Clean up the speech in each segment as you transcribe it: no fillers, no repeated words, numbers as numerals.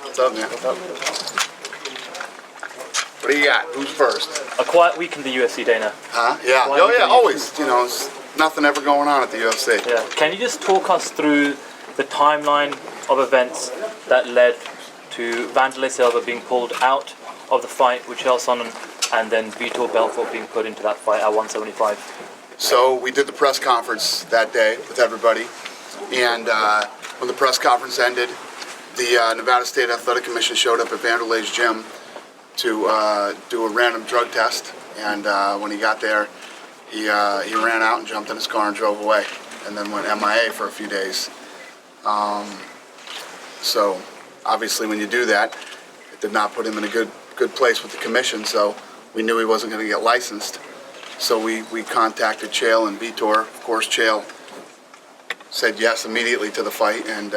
What's up, man? What's up? What do you got? Who's first? A quiet week in the UFC, Dana. Huh? Yeah. Oh, yeah, always. You know, there's nothing ever going on at the UFC. Yeah. Can you just talk us through the timeline of events that led to Wanderlei Silva being pulled out of the fight with Chael Sonnen and then Vitor Belfort being put into that fight at 175? So we did the press conference that day with everybody, and when the press conference ended, the Nevada State Athletic Commission showed up at Wanderlei's gym to do a random drug test, and when he got there, he ran out and jumped in his car and drove away, and then went MIA for a few days. So obviously when you do that, it did not put him in a good place with the commission, so we knew he wasn't going to get licensed. So we contacted Chael and Vitor. Of course, Chael said yes immediately to the fight, and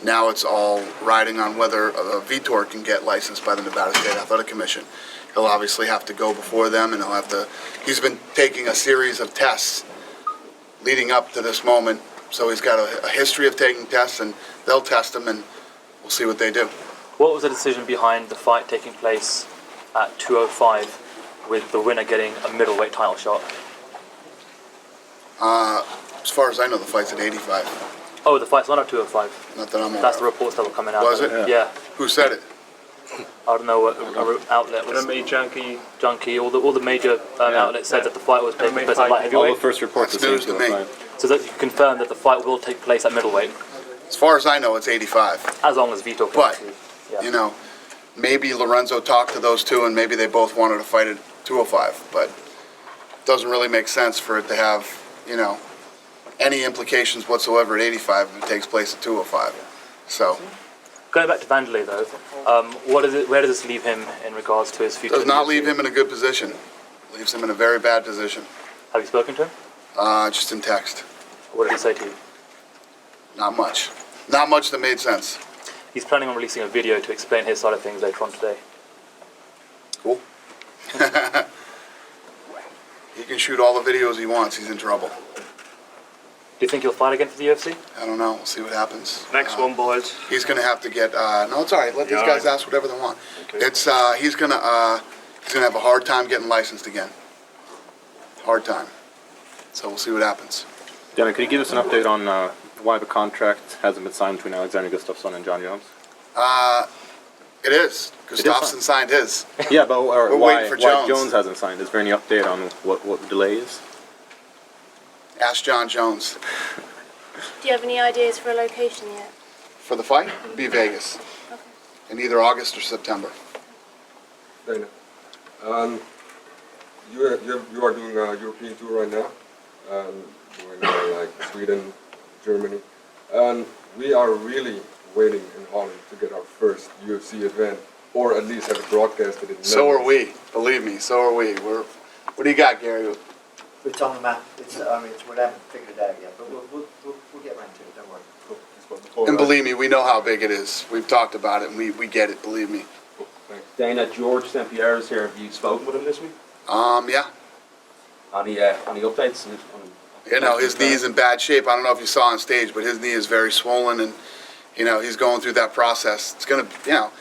now it's all riding on whether Vitor can get licensed by the Nevada State Athletic Commission. He'll obviously have to go before them, and he's been taking a series of tests leading up to this moment, so he's got a history of taking tests, and they'll test him, and we'll see what they do. What was the decision behind the fight taking place at 205 with the winner getting a middleweight title shot? As far as I know, the fight's at 85. Oh, the fight's not at 205. Not that I'm aware That's the of. reports that were coming out. Was it? Yeah. Who said it? I don't know what outlet was. MMA Junkie, all the major outlets said that the fight was taking place at light All the heavyweight. first reports That's news to me. So that you confirm that the fight will take place at middleweight, As far as I know, it's 85. as long as Vitor can. But, Yeah. you know, maybe Lorenzo talked to those two, and maybe they both wanted to fight at 205. But it doesn't really make sense for it to have, you know, any implications whatsoever at 85 if it takes place at 205. So, Going back to Wanderlei though, where does this leave him in regards to his future? does not leave him in a good position. Leaves him in a very bad position. Have you spoken to him? Just in text. What did he say to you? Not much. Not much that made sense. He's planning on releasing a video to explain his side of things later on today. Cool. He can shoot all the videos he wants. He's in trouble. Do you think he'll fight again for the UFC? I don't know. We'll see what happens. Next one, boys. He's going to have to get. No, it's all right. Let these guys ask whatever they want. Okay. It's he's going to have a hard time getting licensed again. Hard time. So we'll see what happens. Dana, could you give us an update on why the contract hasn't been signed between Alexander Gustafsson and John Jones? It is. Gustafsson signed his. Yeah, but We're why waiting for Jones. Jones hasn't signed? Is there any update on what the delay is? Ask John Jones. Do you have any ideas for a location yet? For the fight, it'd be Vegas. Okay. In either August or September. Dana, you are doing a European tour right now, doing like Sweden, Germany, and we are really waiting in Holland to get our first UFC event, or at least have it broadcasted in So are Netherlands. we. Believe me, so are we. What do you got, Gary? It's on the map. We haven't figured it out yet, but we'll get around to it. Don't worry. And believe me, we know how big it is. We've talked about it, and we get it. Believe me. Dana, George St. Pierre is here. Have you spoken with him this week? Yeah. Any updates? You know, his knee's in bad shape. I don't know if you saw on stage, but his knee is very swollen, and, you know, he's going through that process. It's going to, you know,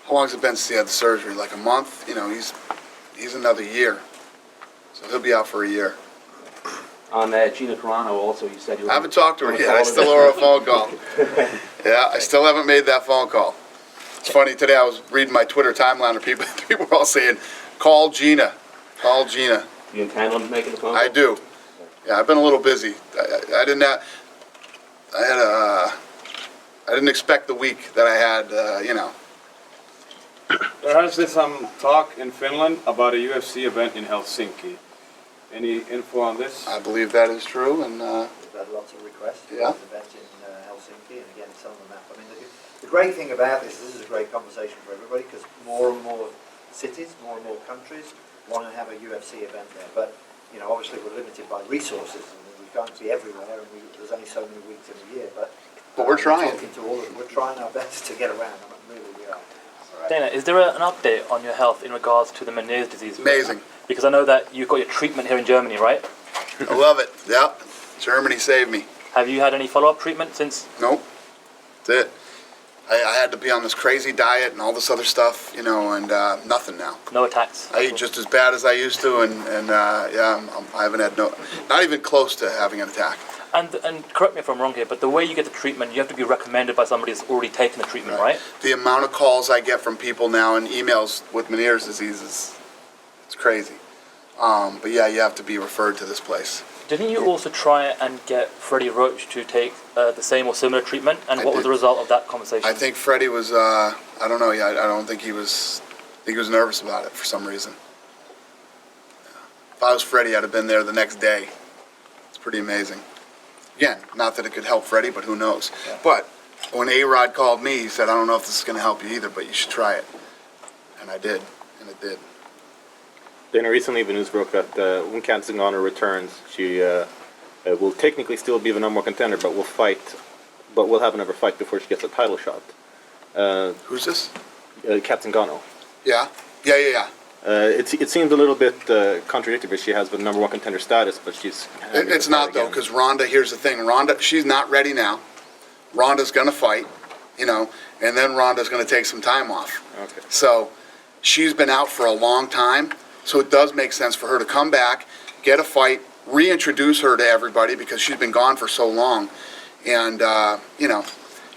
how long has it been since he had the surgery? Like a month? You know, he's another year. So he'll be out for a year. On Gina Carano also, you said you were... I haven't talked to her yet. I still owe her a phone call. Yeah, I still haven't made that phone call. It's funny, today I was reading my Twitter timeline, and people were all saying, call Gina. Call Gina. You intend on making the phone call? I do. Yeah, I've been a little busy. I didn't expect the week that I had, you know. There has been some talk in Finland about a UFC event in Helsinki. Any info on this? I believe that is true, and We've had lots of requests for Yeah. this event in Helsinki, and again, it's on the map. I mean, the great thing about this is a great conversation for everybody, because more and more cities, more and more countries want to have a UFC event there. But, you know, obviously we're limited by resources, and we can't be everywhere, and there's only so many weeks in a year. But we're trying. Talking to all of them, we're trying our best to get around. I mean, really, we are. Dana, is there an update on your health in regards to the Meniere's disease? Amazing. Because I know that you've got your treatment here in Germany, right? I love it. Yep. Germany saved me. Have you had any follow-up treatment since? Nope. That's it. I had to be on this crazy diet and all this other stuff, you know, and nothing now. No attacks. I eat just as bad as I used to, and yeah, I haven't had not even close to having an attack. And correct me if I'm wrong here, but the way you get the treatment, you have to be recommended by somebody that's already taken the treatment, right? The amount of calls I get from people now and emails with Meniere's disease it's crazy. But yeah, you have to be referred to this place. Didn't you also try and get Freddie Roach to take the same or similar treatment? And what was the result of that conversation? I think Freddie was, I don't know, I don't think he was, I think he was nervous about it for some reason. If I was Freddie, I'd have been there the next day. It's pretty amazing. Again, not that it could help Freddie, but who knows. Yeah. But when A-Rod called me, he said, I don't know if this is going to help you either, but you should try it. And I did, and it did. Dana, recently the news broke that when Kat Zingano returns, she will technically still be the number one contender, but will have another fight before she gets a title shot. Who's this? Kat Zingano. Yeah? Yeah. It seems a little bit contradictory. She has the number one contender status, but she's... It's not, though, because Ronda, here's the thing. Ronda, she's not ready now. Ronda's going to fight, you know, and then Ronda's going to take some time off. Okay. So she's been out for a long time, so it does make sense for her to come back, get a fight, reintroduce her to everybody because she's been gone for so long. And, you know,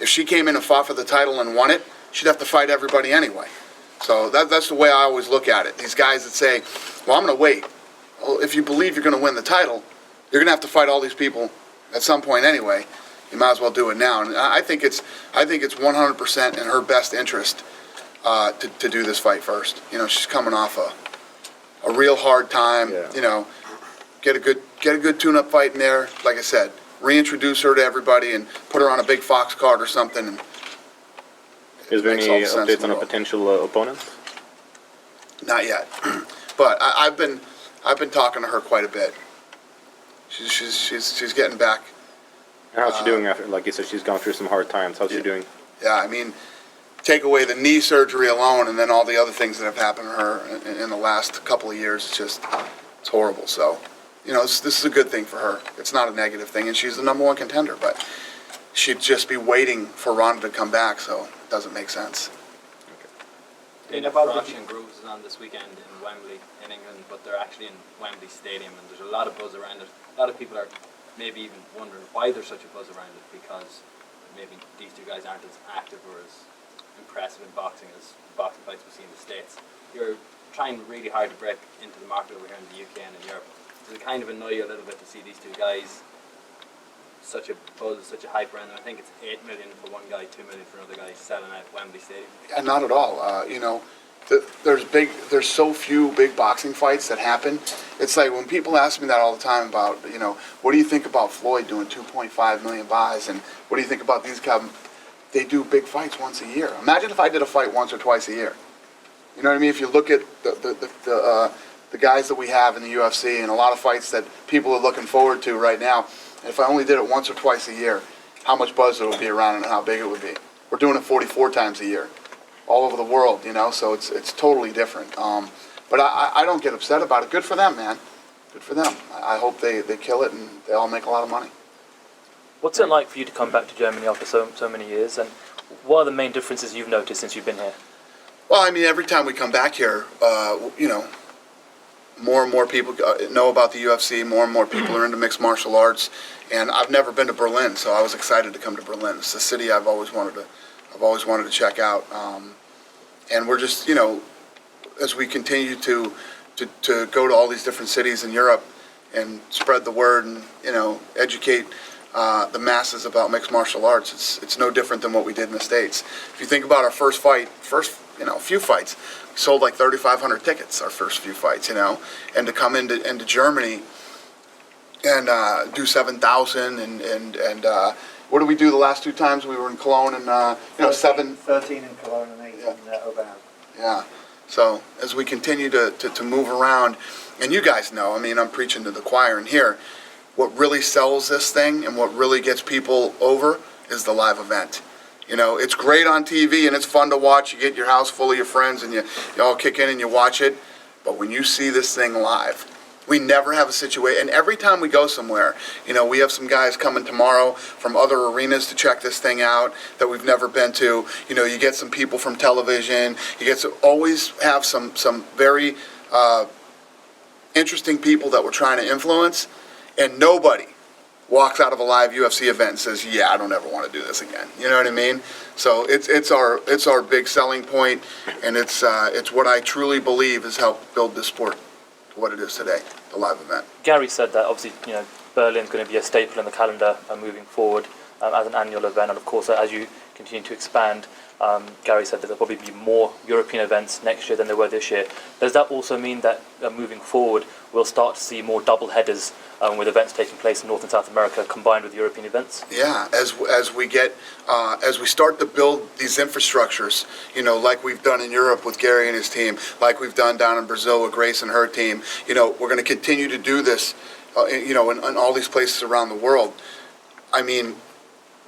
if she came in and fought for the title and won it, she'd have to fight everybody anyway. So that's the way I always look at it. These guys that say, well, I'm going to wait. Well, if you believe you're going to win the title, you're going to have to fight all these people at some point anyway. You might as well do it now. And I think it's 100% in her best interest to do this fight first. You know, she's coming off a real hard time. Yeah. You know, get a good tune-up fight in there. Like I said, reintroduce her to everybody and put her on a big Fox card or something. And is there any makes all the sense updates in on the a potential opponent? Not yet, but I've been talking to her quite a bit. She's getting back. And how's she doing after, like you said, she's gone through some hard times. How's she doing? Yeah, I mean, take away the knee surgery alone, and then all the other things that have happened to her in the last couple of years. It's horrible. So, you know, this is a good thing for her. It's not a negative thing, and she's the number one contender. But she'd just be waiting for Ronda to come back, so it doesn't make sense. Dana Frosh and Grooves is on this weekend in Wembley in England, but they're actually in Wembley Stadium, and there's a lot of buzz around it. A lot of people are maybe even wondering why there's such a buzz around it, because maybe these two guys aren't as active or as impressive in boxing as boxing fights we see in the States. You're trying really hard to break into the market over here in the UK and in Europe. Does it kind of annoy you a little bit to see these two guys, such a buzz, such a hype around them? I think it's 8 million for one guy, 2 million for another guy selling out Wembley Stadium. Yeah, not at all. You know, there's so few big boxing fights that happen. It's like when people ask me that all the time about, you know, what do you think about Floyd doing 2.5 million buys, and what do you think about these guys? They do big fights once a year. Imagine if I did a fight once or twice a year. You know what I mean? If you look at the guys that we have in the UFC and a lot of fights that people are looking forward to right now, and if I only did it once or twice a year, how much buzz it would be around it and how big it would be. We're doing it 44 times a year, all over the world, you know, so it's totally different. But I don't get upset about it. Good for them, man. Good for them. I hope they kill it and they all make a lot of money. What's it like for you to come back to Germany after so many years, and what are the main differences you've noticed since you've been here? Well, I mean, every time we come back here, you know, more and more people know about the UFC, more and more people are into mixed martial arts, and I've never been to Berlin, so I was excited to come to Berlin. It's a city I've always wanted to check out, and we're just, you know, as we continue to go to all these different cities in Europe and spread the word and, you know, educate the masses about mixed martial arts, it's no different than what we did in the States. If you think about our first few fights, we sold like 3,500 tickets our first few fights, you know, and to come into Germany and do 7,000 and what did we do the last two times? We were in Cologne and, you know, 13 in Cologne and 8 in Oberhausen. Yeah. So as we continue to move around, and you guys know, I mean, I'm preaching to the choir in here, what really sells this thing and what really gets people over is the live event. You know, it's great on TV and it's fun to watch. You get your house full of your friends and you all kick in and you watch it. But when you see this thing live, We never have a situation, and every time we go somewhere, we have some guys coming tomorrow from other arenas to check this thing out that we've never been to. You get some people from television. You get to always have some very interesting people that we're trying to influence, and nobody walks out of a live UFC event and says, "Yeah, I don't ever want to do this again." You know what I mean? So it's our big selling point, and it's what I truly believe has helped build this sport to what it is today, the live event. Gary said that obviously Berlin's going to be a staple in the calendar moving forward as an annual event, and of course as you continue to expand, Gary said that there'll probably be more European events next year than there were this year. Does that also mean that moving forward we'll start to see more double headers with events taking place in North and South America combined with European events? Yeah, as we start to build these infrastructures, like we've done in Europe with Gary and his team, like we've done down in Brazil with Grace and her team, we're going to continue to do this, in all these places around the world. I mean,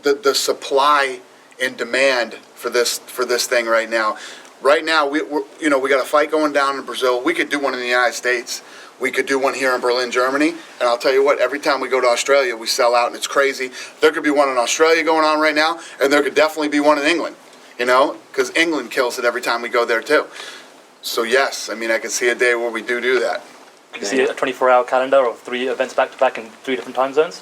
the supply and demand for this thing right now. Right now, we got a fight going down in Brazil. We could do one in the United States. We could do one here in Berlin, Germany. And I'll tell you what, every time we go to Australia, we sell out, and it's crazy. There could be one in Australia going on right now, and there could definitely be one in England, because England kills it every time we go there too. So yes, I mean, I can see a day where we do that. You see a 24-hour calendar of 3 events back-to-back in 3 different time zones?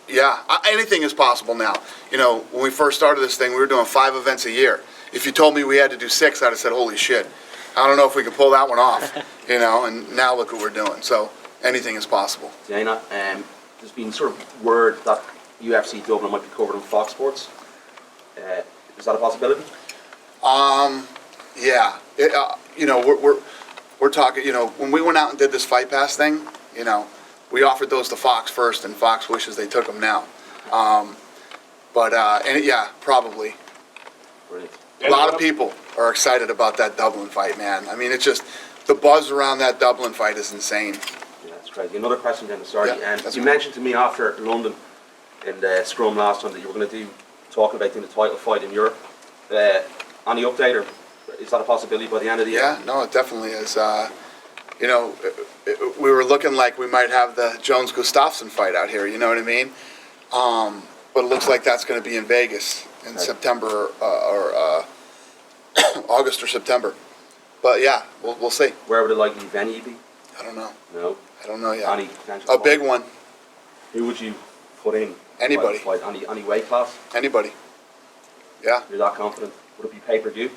Yeah, anything is possible now. When we first started this thing, we were doing 5 events a year. If you told me we had to do 6, I'd have said, holy shit. I don't know if we could pull that one off, and now look what we're doing. So anything is possible. Dana, there's been sort of word that UFC Dublin might be covered on Fox Sports. Is that a possibility? Yeah. We're talking, when we went out and did this Fight Pass thing, we offered those to Fox first, and Fox wishes they took them now. Yeah, probably. Brilliant. A lot of people are excited about that Dublin fight, man. I mean, it's just, the buzz around that Dublin fight is insane. Yeah, that's crazy. Another question, Dennis, sorry. Yeah, You mentioned to me after London in the SCRUM last time that you were going to talking about doing the title fight in Europe. Any update, or is that a possibility by the end of the year? Yeah, no, it definitely is. We were looking like we might have the Jones-Gustafsson fight out here, you know what I mean? But it looks like that's going to be in Vegas in September or August or September. But yeah, we'll see. Where would the likely venue be? I don't know. No. I don't know yet. Any potential A fight? big one. Who would you put in? Anybody. Fight? Any weight class? Anybody. Yeah. You're that confident? Would it be pay-per-view?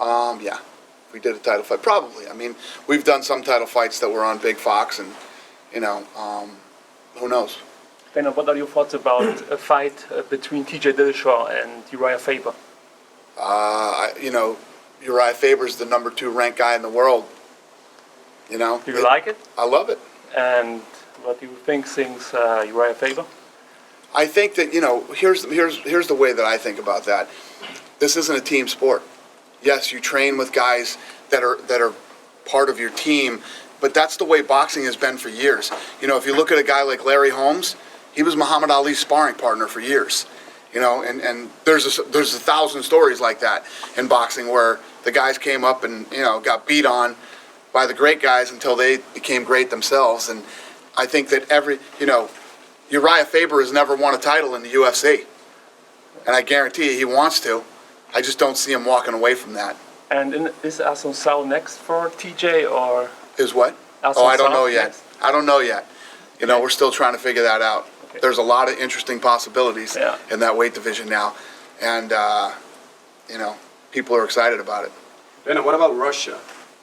Yeah. If we did a title fight, probably. I mean, we've done some title fights that were on Big Fox, and who knows? Dana, what are your thoughts about a fight between TJ Dillashaw and Uriah Faber? Uriah Faber's the number 2 ranked guy in the world. Do you like it? I love it. And what do you think since Uriah Faber? I think that, here's the way that I think about that. This isn't a team sport. Yes, you train with guys that are part of your team, but that's the way boxing has been for years. If you look at a guy like Larry Holmes, he was Muhammad Ali's sparring partner for years. And there's 1,000 stories like that in boxing where the guys came up and, got beat on by the great guys until they became great themselves. And I think that Uriah Faber has never won a title in the UFC. And I guarantee you he wants to. I just don't see him walking away from that. And is Assunção next for TJ, or? Is what? Oh, I don't know yet. I don't know yet. We're still trying to figure that out. Okay. There's a lot of interesting possibilities in that weight division now. And, people are excited about it. Then what about Russia?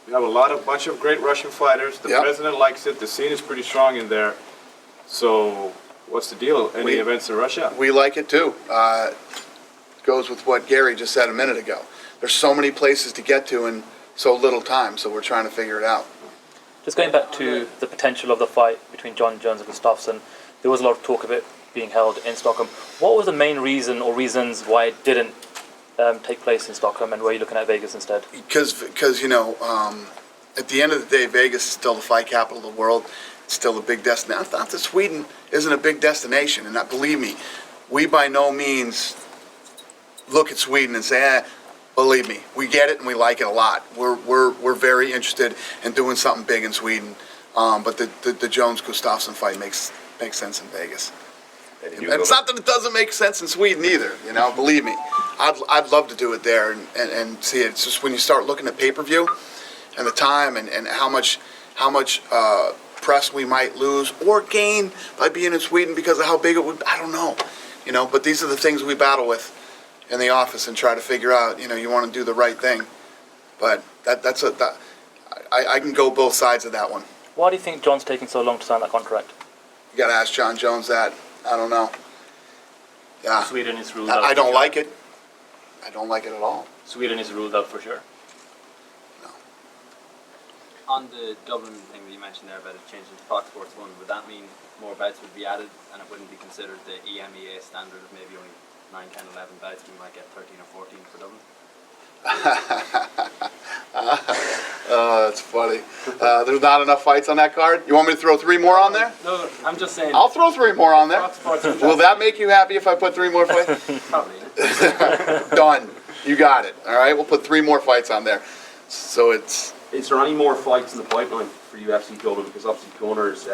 We have a bunch of great Russian fighters. The president likes it. The scene is pretty strong in there. So what's the deal? Any events in Russia? We like it too. Goes with what Gary just said a minute ago. There's so many places to get to in so little time, so we're trying to figure it out. Just going back to the potential of the fight between John Jones and Gustafsson, there was a lot of talk of it being held in Stockholm. What was the main reason or reasons why it didn't take place in Stockholm, and were you looking at Vegas instead? Because at the end of the day, Vegas is still the fight capital of the world. It's still a big destination. Not that Sweden isn't a big destination, and believe me, we by no means look at Sweden and say, believe me, we get it and we like it a lot. We're very interested in doing something big in Sweden. But the Jones-Gustafsson fight makes sense in Vegas. And it's not that it doesn't make sense in Sweden either, you know, believe me. I'd love to do it there and see it. It's just when you start looking at pay-per-view and the time and how much press we might lose or gain by being in Sweden because of how big it would, I don't know. You know, but these are the things we battle with in the office and try to figure out, you know, you want to do the right thing. But I can go both sides of that one. Why do you think John's taking so long to sign that contract? You got to ask John Jones that. I don't know. Yeah. Sweden is ruled out. I don't like it. I don't like it at all. Sweden is ruled out for sure. No. On the Dublin thing that you mentioned there about it changing to Fox Sports 1, would that mean more bouts would be added and it wouldn't be considered the EMEA standard of maybe only 9, 10, 11 bouts? We might get 13 or 14 for Dublin. Oh, that's funny. There's not enough fights on that card? You want me to throw 3 more on there? No, I'm just saying. I'll throw 3 more on there. Fox Sports Will that make you happy if I put 3 more fights? Probably. Done. You got it. All right, we'll put 3 more fights on there. So it's... Is there any more fights in the pipeline for UFC Dublin? Because obviously Gunnar's...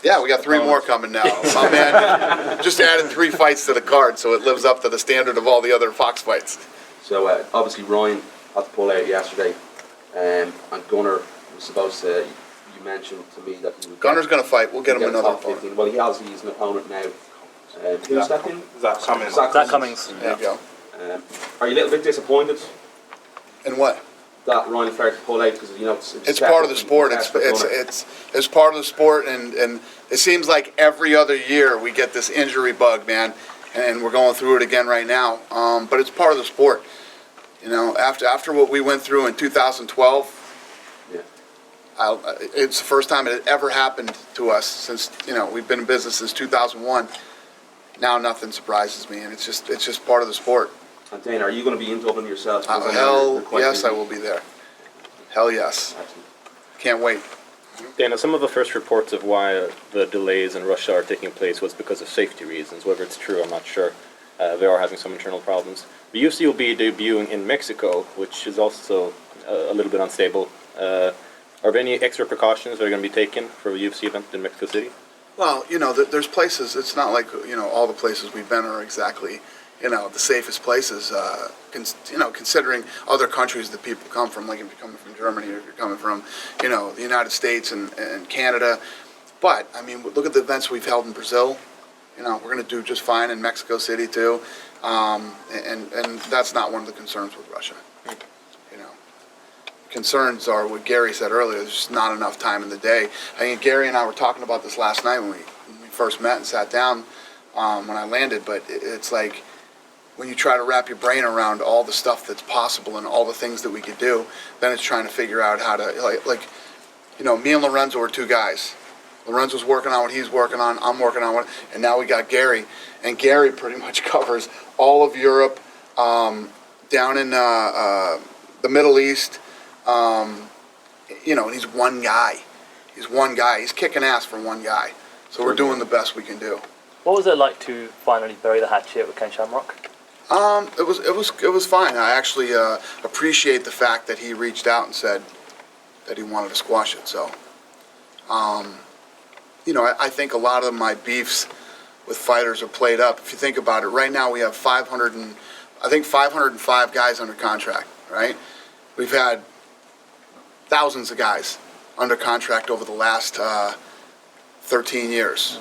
Yeah, we got 3 more coming now. My man just added 3 fights to the card, so it lives up to the standard of all the other Fox fights. So obviously Ryan had to pull out yesterday, and Gunnar was supposed to... You mentioned to me that he would... Gunnar's going to fight. We'll get him another top 15. Well, he's an opponent now. Who's that in? Zach Cummings. Zach Cummings. There you go. Are you a little bit disappointed And what? that Ryan started to pull out because you know It's part of the sport. It's part of the sport, and it seems like every other year we get this injury bug, man, and we're going through it again right now. But it's part of the sport. You know, after what we went through in 2012, it's the first time it had ever happened to us since, you know, we've been in business since 2001. Now nothing surprises me, and it's just part of the sport. And Dana, are you going to be in Dublin yourself? Hell yes, I will be there. Hell yes. Can't wait. Dana, some of the first reports of why the delays in Russia are taking place was because of safety reasons. Whether it's true, I'm not sure. They are having some internal problems. The UFC will be debuting in Mexico, which is also a little bit unstable. Are there any extra precautions that are going to be taken for a UFC event in Mexico City? Well, you know, there's places, it's not like, you know, all the places we've been are exactly, you know, the safest places, you know, considering other countries that people come from, like if you're coming from Germany or if you're coming from, you know, the United States and Canada. But, I mean, look at the events we've held in Brazil. You know, we're going to do just fine in Mexico City, too. And that's not one of the concerns with Russia. You know, concerns are what Gary said earlier, there's just not enough time in the day. I mean, Gary and I were talking about this last night when we first met and sat down when I landed, but it's like when you try to wrap your brain around all the stuff that's possible and all the things that we could do, then it's trying to figure out how to, like you know, me and Lorenzo are 2 guys. Lorenzo's working on what he's working on, I'm working on what, and now we got Gary. And Gary pretty much covers all of Europe, down in the Middle East, you know, and he's one guy. He's one guy. He's kicking ass for one guy. So we're doing the best we can do. What was it like to finally bury the hatchet with Ken Shamrock? It was fine. I actually appreciate the fact that he reached out and said that he wanted to squash it. So, you know, I think a lot of my beefs with fighters are played up. If you think about it, right now we have 505 guys under contract, right? We've had thousands of guys under contract over the last 13 years.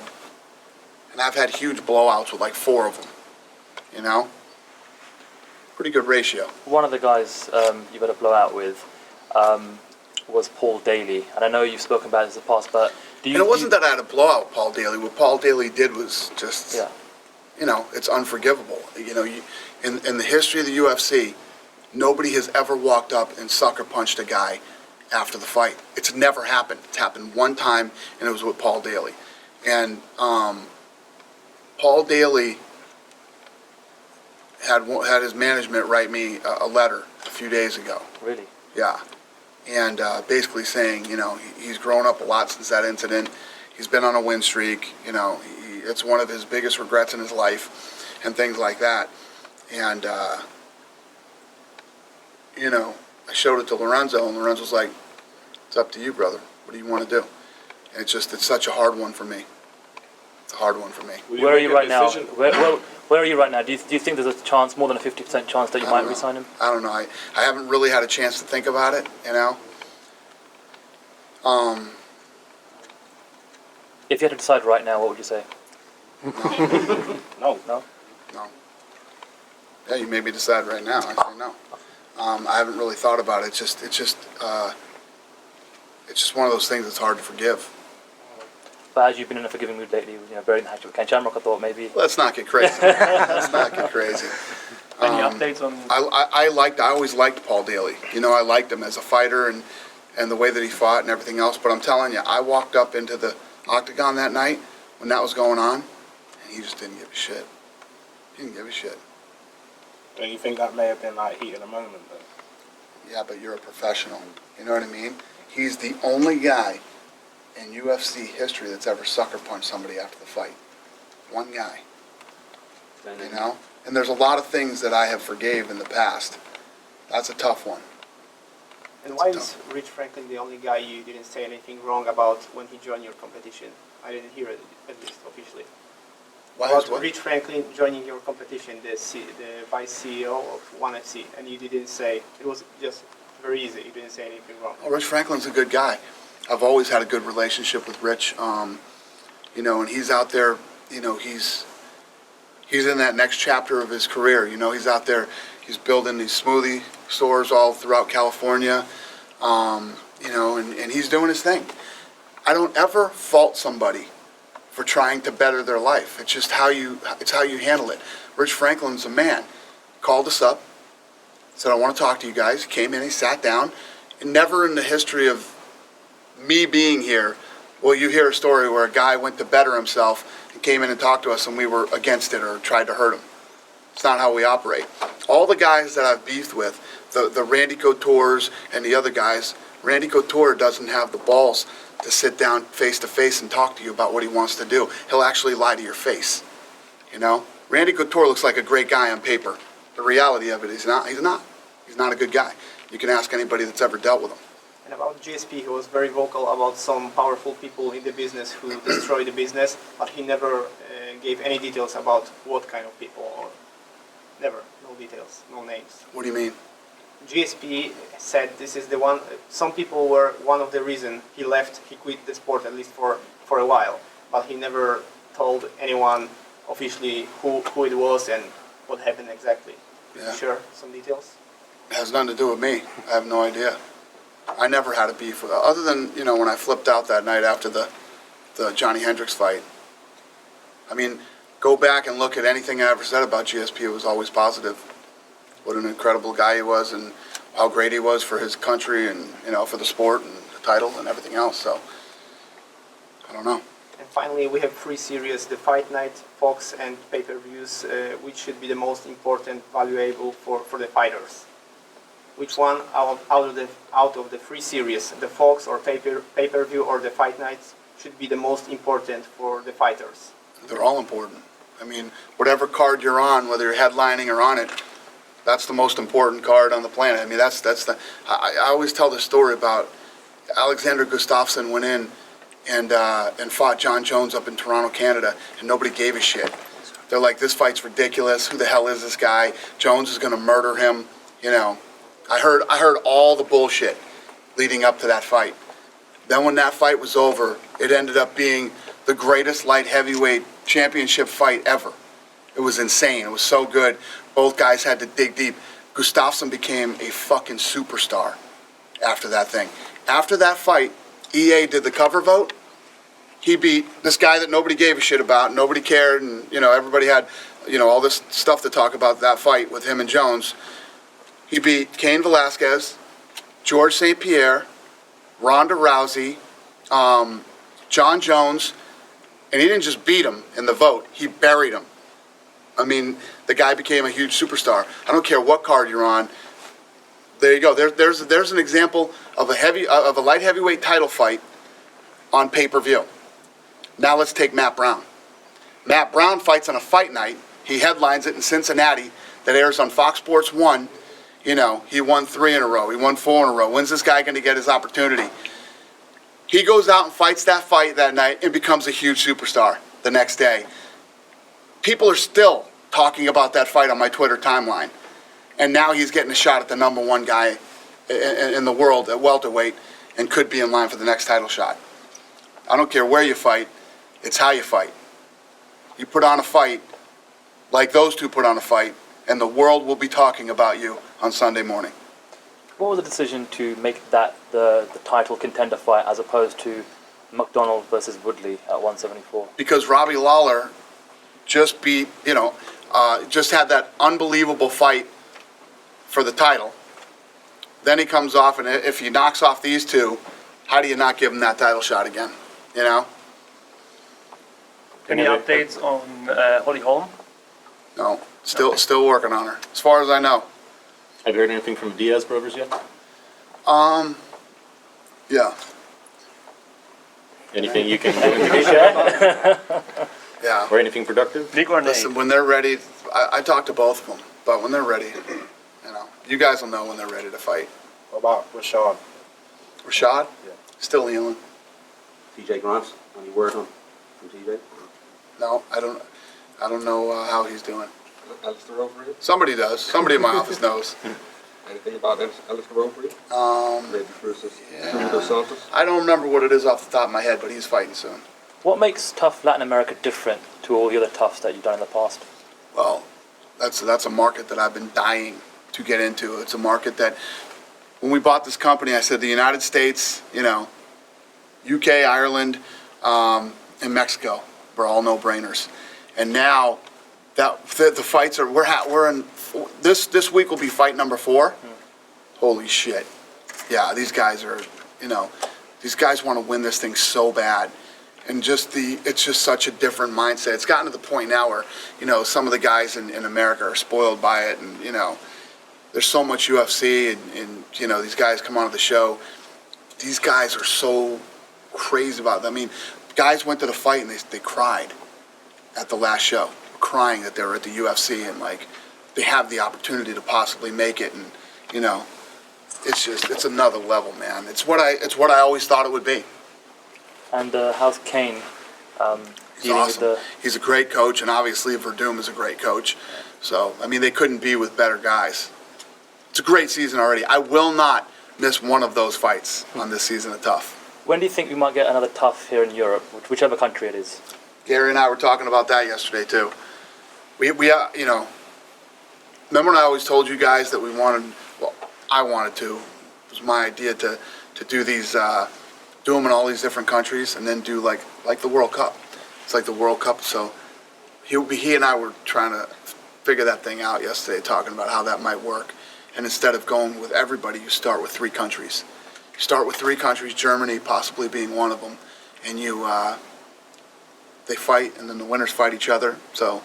And I've had huge blowouts with like 4 of them, you know? Pretty good ratio. One of the guys you had a blowout with was Paul Daly. And I know you've spoken about this in the past, but and it wasn't that I had a blowout with Paul Daly. What Paul Daly did was just, you know, it's unforgivable. You know, in the history of the UFC, nobody has ever walked up and sucker punched a guy after the fight. It's never happened. It's happened one time, and it was with Paul Daly. And Paul Daly had his management write me a letter a few days ago. Really? Yeah. And basically saying, you know, he's grown up a lot since that incident. He's been on a win streak. You know, it's one of his biggest regrets in his life and things like that. And, you know, I showed it to Lorenzo, and Lorenzo's like, it's up to you, brother. What do you want to do? And it's such a hard one for me. It's a hard one for me. Where are you right now? Where are you right now? Do you think there's a chance, more than a 50% chance that you might re-sign him? I don't know. I haven't really had a chance to think about it, you know. If you had to decide right now, what would you say? No. No? No. Yeah, you made me decide right now. I say no. I haven't really thought about it. It's just one of those things that's hard to forgive. But as you've been in a forgiving mood lately, you know, burying the hatchet with Ken Shamrock, I thought maybe... Let's not get crazy. Let's not get crazy. Any updates on? I always liked Paul Daly. You know, I liked him as a fighter and the way that he fought and everything else. But I'm telling you, I walked up into the octagon that night when that was going on, and he just didn't give a shit. He didn't give a shit. Don't you think that may have been like heat of the moment though? Yeah, but you're a professional. You know what I mean? He's the only guy in UFC history that's ever sucker punched somebody after the fight. One guy. You know? And there's a lot of things that I have forgave in the past. That's a tough one. And why is Rich Franklin the only guy you didn't say anything wrong about when he joined your competition? I didn't hear it, at least officially. About Rich Franklin joining your competition, the vice CEO of ONE FC, and you didn't say, it was just very easy, you didn't say anything wrong. Well, Rich Franklin's a good guy. I've always had a good relationship with Rich, you know, and he's out there, you know, he's in that next chapter of his career. You know, he's out there, he's building these smoothie stores all throughout California, you know, and he's doing his thing. I don't ever fault somebody for trying to better their life. It's just how you handle it. Rich Franklin's a man. Called us up, said, I want to talk to you guys. Came in, he sat down, and never in the history of me being here will you hear a story where a guy went to better himself and came in and talked to us and we were against it or tried to hurt him. It's not how we operate. All the guys that I've beefed with, the Randy Coutures and the other guys, Randy Couture doesn't have the balls to sit down face to face and talk to you about what he wants to do. He'll actually lie to your face. You know? Randy Couture looks like a great guy on paper. The reality of it, he's not. He's not a good guy. You can ask anybody that's ever dealt with him. And about GSP, he was very vocal about some powerful people in the business who destroy the business, but he never gave any details about what kind of people, or never, no details, no names. What do you mean? GSP said this is the one, some people were one of the reason he left, he quit the sport at least for a while, but he never told anyone officially who it was and what happened exactly. Can you share some details? It has nothing to do with me. I have no idea. I never had a beef with, other than, you know, when I flipped out that night after the Johnny Hendricks fight. I mean, go back and look at anything I ever said about GSP. It was always positive. What an incredible guy he was and how great he was for his country and, you know, for the sport and the title and everything else. So, I don't know. And finally, we have 3 series, the Fight Night, Fox, and pay-per-views, which should be the most important, valuable for the fighters. Which one out of the 3 series, the Fox or pay-per-view or the Fight Nights, should be the most important for the fighters? They're all important. I mean, whatever card you're on, whether you're headlining or on it, that's the most important card on the planet. I mean, I always tell the story about Alexander Gustafsson went in and fought John Jones up in Toronto, Canada, and nobody gave a shit. They're like, this fight's ridiculous. Who the hell is this guy? Jones is going to murder him. You know, I heard all the bullshit leading up to that fight. Then when that fight was over, it ended up being the greatest light heavyweight championship fight ever. It was insane. It was so good. Both guys had to dig deep. Gustafsson became a fucking superstar after that thing. After that fight, EA did the cover vote. He beat this guy that nobody gave a shit about, nobody cared, and, you know, everybody had, you know, all this stuff to talk about that fight with him and Jones. He beat Cain Velasquez, George St. Pierre, Ronda Rousey, John Jones, and he didn't just beat him in the vote, he buried him. I mean, the guy became a huge superstar. I don't care what card you're on. There you go. There's an example of a light heavyweight title fight on pay-per-view. Now let's take Matt Brown. Matt Brown fights on a fight night. He headlines it in Cincinnati that airs on Fox Sports 1. You know, he won 3 in a row. He won 4 in a row. When's this guy going to get his opportunity? He goes out and fights that fight that night and becomes a huge superstar the next day. People are still talking about that fight on my Twitter timeline. And now he's getting a shot at the #1 guy in the world at welterweight and could be in line for the next title shot. I don't care where you fight, it's how you fight. You put on a fight like those two put on a fight, and the world will be talking about you on Sunday morning. What was the decision to make that the title contender fight as opposed to McDonald versus Woodley at 174? Because Robbie Lawler just beat, just had that unbelievable fight for the title. Then he comes off, and if he knocks off these two, how do you not give him that title shot again? Any updates on Holly Holm? No, still working on her, as far as I know. Have you heard anything from Diaz brothers yet? Yeah. Anything you can do in the share? Yeah. Or anything productive? Listen, when they're ready, I talk to both of them, but when they're ready, you guys will know when they're ready to fight. What about Rashad? Rashad? Yeah. Still healing. TJ Grant, any word on from TJ? No, I don't know how he's doing. Alistair Overeem? Somebody does. Somebody in my office knows. Anything about Alistair Overeem? Maybe versus Dos Santos? I don't remember what it is off the top of my head, but he's fighting soon. What makes TUF Latin America different to all the other TUFs that you've done in the past? Well, that's a market that I've been dying to get into. It's a market that, when we bought this company, I said the United States, UK, Ireland, and Mexico were all no-brainers. And now that the fights are, we're in, this week will be fight number 4. Holy shit. Yeah, these guys are, these guys want to win this thing so bad. And it's just such a different mindset. It's gotten to the point now where, some of the guys in America are spoiled by it. And, there's so much UFC and these guys come onto the show. These guys are so crazy about it. I mean, guys went to the fight and they cried at the last show, crying that they were at the UFC and they have the opportunity to possibly make it. And, it's another level, man. It's what I always thought it would be. And how's Kane He's awesome. He's a great coach, and obviously Verdum is a great coach. So, they couldn't be with better guys. It's a great season already. I will not miss one of those fights on this season of TUF. When do you think we might get another TUF here in Europe, whichever country it is? Gary and I were talking about that yesterday too. We remember when I always told you guys that I wanted to. It was my idea to do these, do them in all these different countries, and then do like the World Cup. It's like the World Cup. So he and I were trying to figure that thing out yesterday, talking about how that might work. And instead of going with everybody, you start with 3 countries. You start with 3 countries, Germany possibly being one of them, and they fight, and then the winners fight each other. So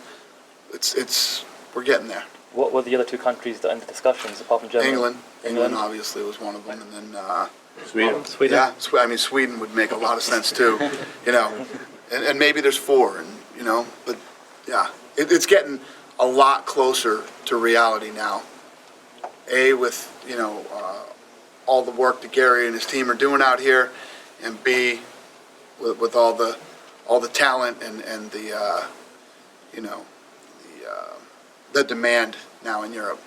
we're getting there. What were the other 2 countries that ended discussions apart from Germany? England obviously was one of them, and then Sweden. Yeah, Sweden would make a lot of sense too, and maybe there's 4, but yeah, it's getting a lot closer to reality now. With all the work that Gary and his team are doing out here, and B, with all the talent and the demand now in Europe.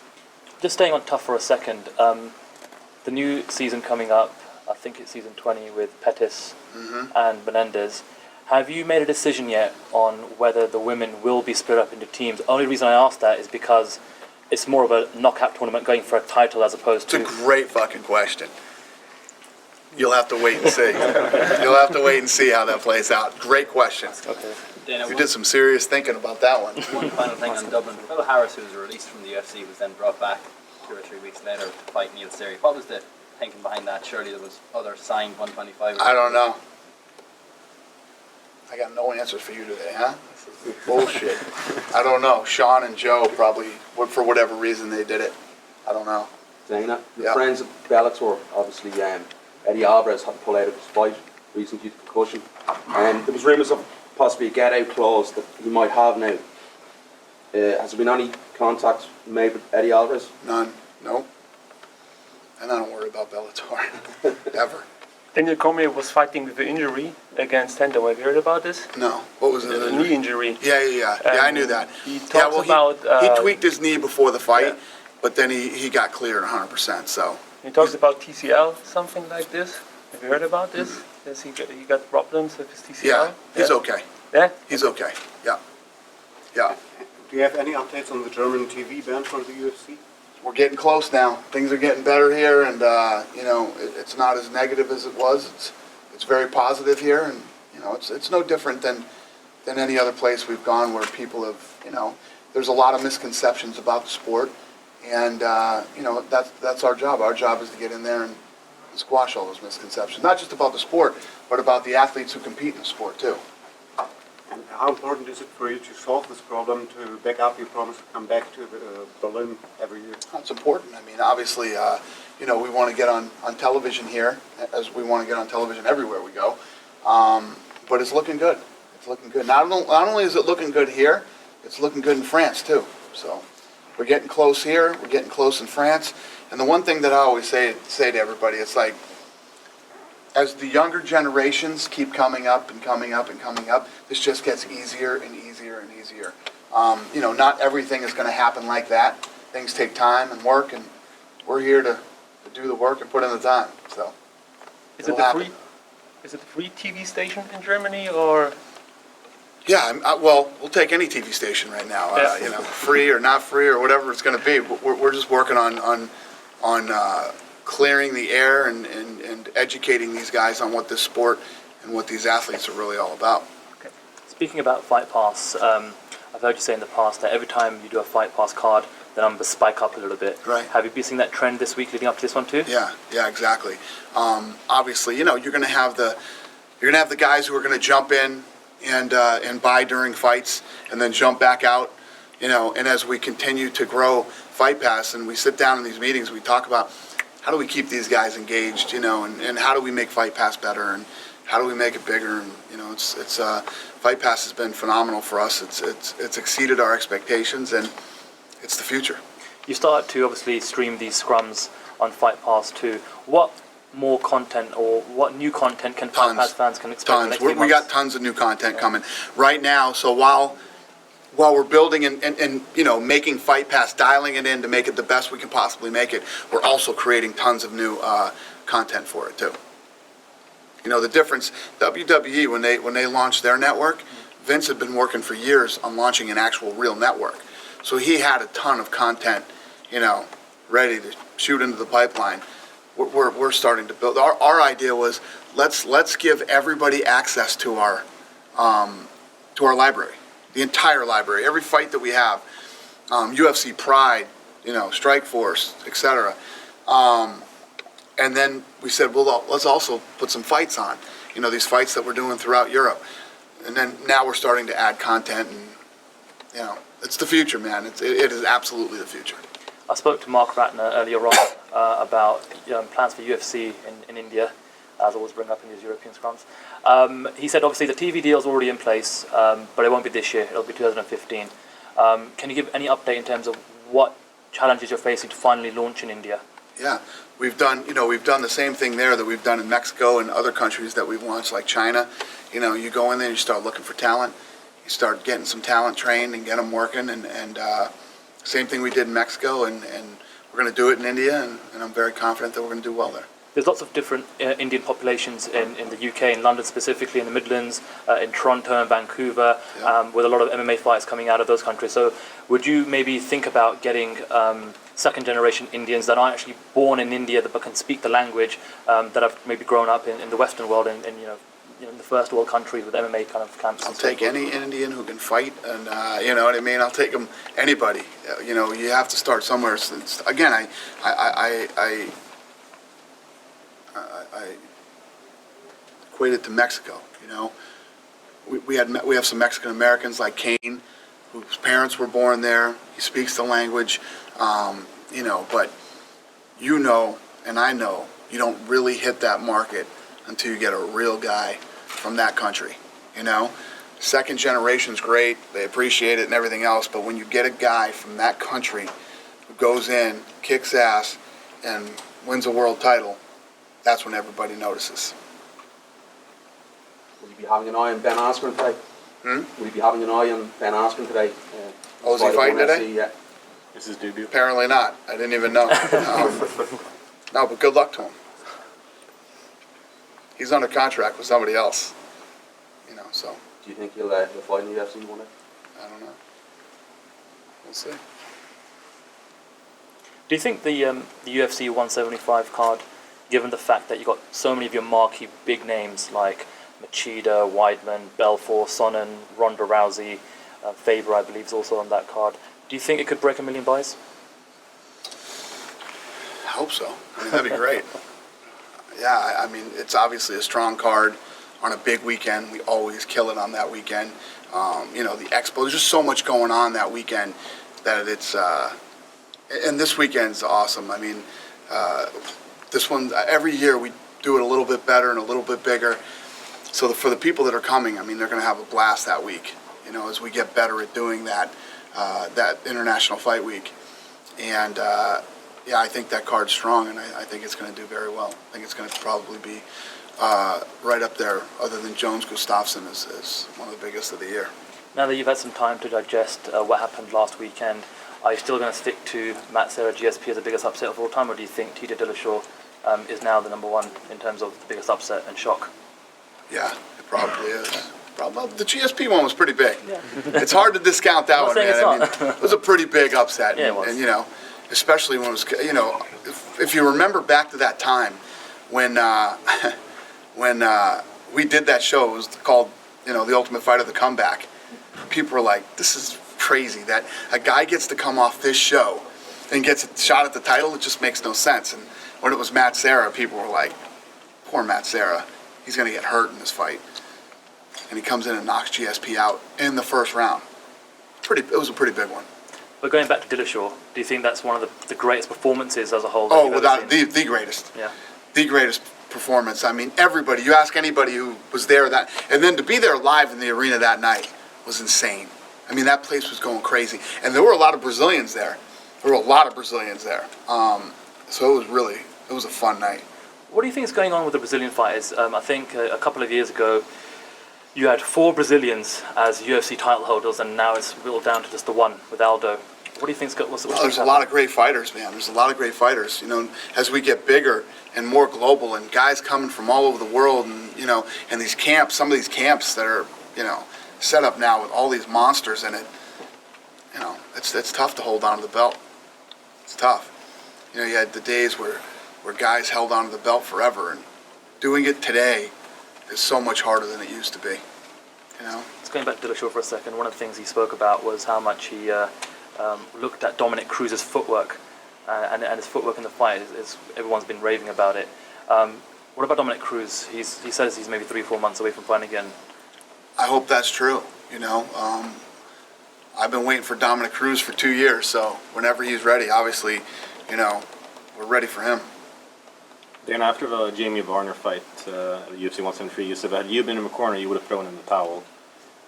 Just staying on TUF for a second, the new season coming up, I think it's season 20 with Pettis and Menendez. Have you made a decision yet on whether the women will be split up into teams? The only reason I ask that is because it's more of a knockout tournament going for a title as opposed to... It's a great fucking question. You'll have to wait and see. You'll have to wait and see how that plays out. Great question. Okay. Dana, You did some serious thinking about that one. One final thing on Dublin. Phil Harris, who was released from the UFC, was then brought back 2 or 3 weeks later to fight Neil Siri. What was the thinking behind that? Surely there was other signed 125. I don't know. I got no answers for you today, huh? This is bullshit. I don't know. Sean and Joe probably, for whatever reason, they did it. I don't know. Dana, your Yeah. friends at Bellator, obviously, Eddie Alvarez had to pull out of his fight recently due to concussion. And there was rumours of possibly a get-out clause that he might have now. Has there been any contact made with Eddie Alvarez? None. Nope. And I don't worry about Bellator. Ever. Daniel Cormier was fighting with an injury against Sandhu. Have you heard about this? No. What was it? A knee injury. Yeah, I knew that. He talks about... he tweaked his knee before the fight, but then he got cleared 100%, so. He talks about TCL, something like this. Have you heard about this? Yes, he got problems with his TCL. Yeah, he's okay. Yeah? He's okay, yeah. Do you have any updates on the German TV ban for the UFC? We're getting close now. Things are getting better here, and it's not as negative as it was. It's very positive here, and it's no different than any other place we've gone where people have there's a lot of misconceptions about the sport, and that's our job. Our job is to get in there and squash all those misconceptions, not just about the sport, but about the athletes who compete in the sport too. And how important is it for you to solve this problem, to back up your promise to come back to Berlin every year? It's important. I mean, obviously, we want to get on television here, as we want to get on television everywhere we go. But it's looking good. It's looking good. Not only is it looking good here, it's looking good in France too. So we're getting close here. We're getting close in France. And the one thing that I always say to everybody, it's like, as the younger generations keep coming up and coming up and coming up, this just gets easier and easier and easier. Not everything is going to happen like that. Things take time and work, and we're here to do the work and put in the time. So, is it a free TV station in Germany, or? Yeah, well, we'll take any TV station right now. Free or not free or whatever it's going to be. We're just working on clearing the air and educating these guys on what this sport and what these athletes are really all about. Okay. Speaking about Fight Pass, I've heard you say in the past that every time you do a Fight Pass card, the numbers spike up a little bit. Right. Have you been seeing that trend this week leading up to this one too? Yeah, exactly. Obviously, you're going to have the guys who are going to jump in and buy during fights and then jump back out. And as we continue to grow Fight Pass and we sit down in these meetings, we talk about how do we keep these guys engaged, and how do we make Fight Pass better, and how do we make it bigger, and it's Fight Pass has been phenomenal for us. It's exceeded our expectations, and it's the future. You started to obviously stream these scrums on Fight Pass too. What more content or what new content can Fight Pass fans can expect in the next few months? We got tons of new content coming right now. So while we're building and making Fight Pass, dialing it in to make it the best we can possibly make it, we're also creating tons of new content for it too. The difference, WWE, when they launched their network, Vince had been working for years on launching an actual real network. So he had a ton of content, ready to shoot into the pipeline. We're starting to build. Our idea was let's give everybody access to our library. The entire library, every fight that we have, UFC Pride, Strikeforce, etc. And then we said, well, let's also put some fights on, these fights that we're doing throughout Europe. And then now we're starting to add content, and it's the future, man. It is absolutely the future. I spoke to Mark Ratner earlier on about plans for UFC in India, as I always bring up in these European scrums. He said obviously the TV deal is already in place, but it won't be this year. It'll be 2015. Can you give any update in terms of what challenges you're facing to finally launch in India? Yeah, we've done the same thing there that we've done in Mexico and other countries that we've launched, like China. You go in there and you start looking for talent. You start getting some talent trained and get them working, and same thing we did in Mexico, and we're going to do it in India, and I'm very confident that we're going to do well there. There's lots of different Indian populations in the UK, in London specifically, in the Midlands, in Toronto and Vancouver, with a lot of MMA fights coming out of those countries. So would you maybe think about getting second-generation Indians that aren't actually born in India but can speak the language, that have maybe grown up in the Western world and in the first world countries with MMA kind of camps? I'll take any Indian who can fight, and you know what I mean. I'll take them. Anybody. You have to start somewhere. Again, I equate it to Mexico. We have some Mexican Americans like Kane, whose parents were born there. He speaks the language, but and I know you don't really hit that market until you get a real guy from that country. Second generation's great, they appreciate it and everything else, but when you get a guy from that country who goes in, kicks ass, and wins a world title, that's when everybody notices. Will you be having an eye on Ben Askren today? Will you be having an eye on Ben Askren today? Is he fighting today? Yeah. This is debut. Apparently not. I didn't even know. No, but good luck to him. He's under contract with somebody else. So. Do you think he'll fight in the UFC one day? I don't know. We'll see. Do you think the UFC 175 card, given the fact that you got so many of your marquee big names like Machida, Weidman, Belfort, Sonnen, Ronda Rousey, Faber, I believe, is also on that card. Do you think it could break 1 million buys? I hope so. I mean, that'd be great. Yeah, I mean, it's obviously a strong card on a big weekend. We always kill it on that weekend. The expo, there's just so much going on that weekend that it's, and this weekend's awesome. I mean, this one, every year we do it a little bit better and a little bit bigger. So for the people that are coming, I mean, they're going to have a blast that week, as we get better at doing that, that International Fight Week. And, yeah, I think that card's strong, and I think it's going to do very well. I think it's going to probably be right up there, other than Jones-Gustafsson, is one of the biggest of the year. Now that you've had some time to digest what happened last weekend, are you still going to stick to Matt Serra GSP as the biggest upset of all time, or do you think TJ Dillashaw is now the #1 in terms of the biggest upset and shock? Yeah, it probably is. The GSP one was pretty big. Yeah. It's hard to discount that one, man. I mean, it was a pretty big upset. Yeah, it was. And especially when it was, if you remember back to that time when we did that show, it was called, The Ultimate Fighter, The Comeback. People were like, this is crazy that a guy gets to come off this show and gets a shot at the title. It just makes no sense. And when it was Matt Serra, people were like, poor Matt Serra. He's going to get hurt in this fight. And he comes in and knocks GSP out in the first round. It was a pretty big one. But going back to Dillashaw, do you think that's one of the greatest performances as a whole? Oh, without the greatest. Yeah. The greatest performance. I mean, everybody, you ask anybody who was there and then to be there live in the arena that night was insane. I mean, that place was going crazy. And there were a lot of Brazilians there. So it was a fun night. What do you think is going on with the Brazilian fighters? I think a couple of years ago, you had 4 Brazilians as UFC title holders, and now it's whittled down to just the one with Aldo. What do you think's got? There's a lot of great fighters, man. There's a lot of great fighters. As we get bigger and more global, and guys coming from all over the world, and and these camps, some of these camps that are set up now with all these monsters in it. It's tough to hold on to the belt. It's tough. You had the days where guys held on to the belt forever, and doing it today is so much harder than it used to be. Just going back to Dillashaw for a second, one of the things he spoke about was how much he looked at Dominic Cruz's footwork, and his footwork in the fight is everyone's been raving about it. What about Dominic Cruz? He says he's maybe 3-4 months away from fighting again. I hope that's true. I've been waiting for Dominic Cruz for 2 years, so whenever he's ready, obviously, we're ready for him. Dan, after the Jamie Varner fight at the UFC 173, you said that had you been in the corner, you would have thrown in the towel.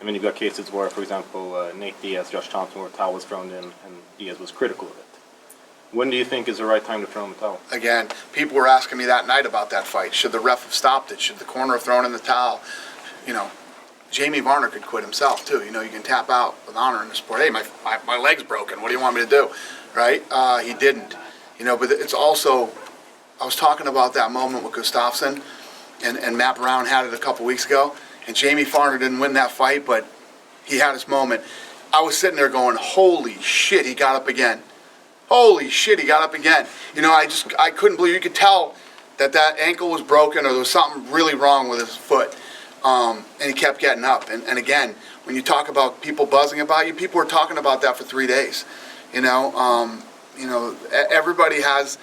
I mean, you've got cases where, for example, Nate Diaz, Josh Thompson, where a towel was thrown in, and Diaz was critical of it. When do you think is the right time to throw in the towel? Again, people were asking me that night about that fight. Should the ref have stopped it? Should the corner have thrown in the towel? Jamie Varner could quit himself, too. You can tap out with honor in the sport. Hey, my leg's broken. What do you want me to do? Right? He didn't. But it's also, I was talking about that moment with Gustafsson, and Matt Brown had it a couple weeks ago, and Jamie Varner didn't win that fight, but he had his moment. I was sitting there going, holy shit, he got up again. Holy shit, he got up again. I couldn't believe, you could tell that ankle was broken or there was something really wrong with his foot. And he kept getting up. And again, when you talk about people buzzing about you, people were talking about that for 3 days. Everybody has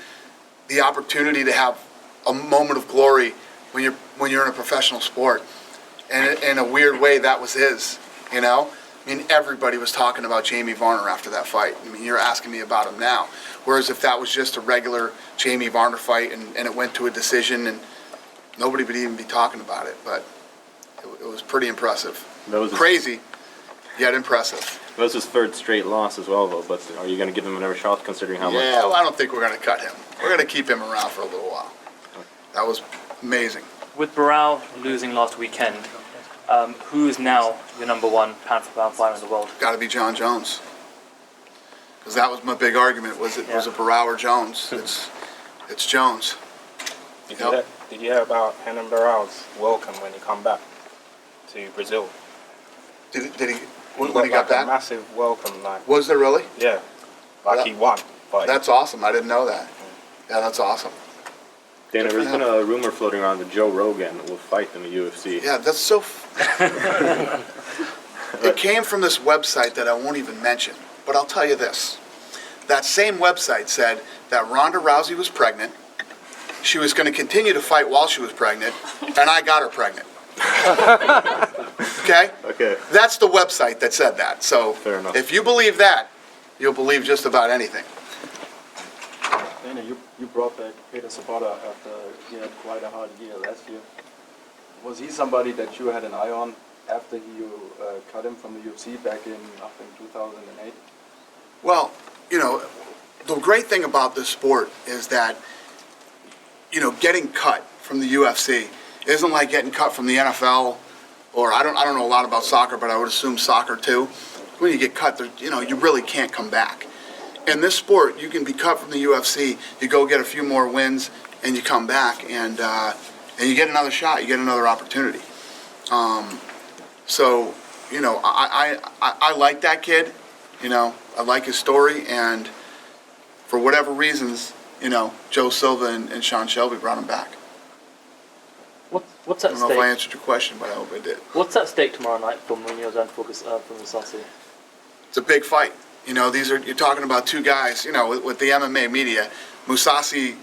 the opportunity to have a moment of glory when you're in a professional sport. And in a weird way, that was his. Everybody was talking about Jamie Varner after that fight. You're asking me about him now. Whereas if that was just a regular Jamie Varner fight and it went to a decision, and nobody would even be talking about it. But it was pretty impressive. Crazy, yet impressive. That was his 3rd straight loss as well, though. But are you going to give him another shot, considering how much? Yeah, well, I don't think we're going to cut him. We're going to keep him around for a little while. That was amazing. With Barao losing last weekend, who is now your number one pound-for-pound fighter in the world? Got to be John Jones. Because that was my big argument. Was it Barao or Jones? It's Jones. Did you hear about Renan Barao's welcome when he come back to Brazil? Did he when he got back? A massive welcome, like. Was there really? Yeah, like he won. That's awesome. I didn't know that. Yeah, that's awesome. Dana, there's been a rumor floating around that Joe Rogan will fight in the UFC. Yeah, that's so. It came from this website that I won't even mention, but I'll tell you this. That same website said that Ronda Rousey was pregnant, she was going to continue to fight while she was pregnant, and I got her pregnant. Okay? Okay. That's the website that said that. So fair enough. If you believe that, you'll believe just about anything. Dana, you brought back Peter Sabota after he had quite a hard year last year. Was he somebody that you had an eye on after you cut him from the UFC back in, I think, 2008? Well, you know, the great thing about this sport is that, you know, getting cut from the UFC isn't like getting cut from the NFL, or I don't know a lot about soccer, but I would assume soccer too. When you get cut, you know, you really can't come back. In this sport, you can be cut from the UFC, you go get a few more wins, and you come back, and you get another shot, you get another opportunity. So, you know, I like that kid, you know, I like his story, and for whatever reasons, you know, Joe Silva and Sean Shelby brought him back. What's at I stake? don't know if I answered your question, but I hope I did. What's at stake tomorrow night for Munoz and for Mousasi? It's a big fight. You know, you're talking about two guys, you know, with the MMA media. Mousasi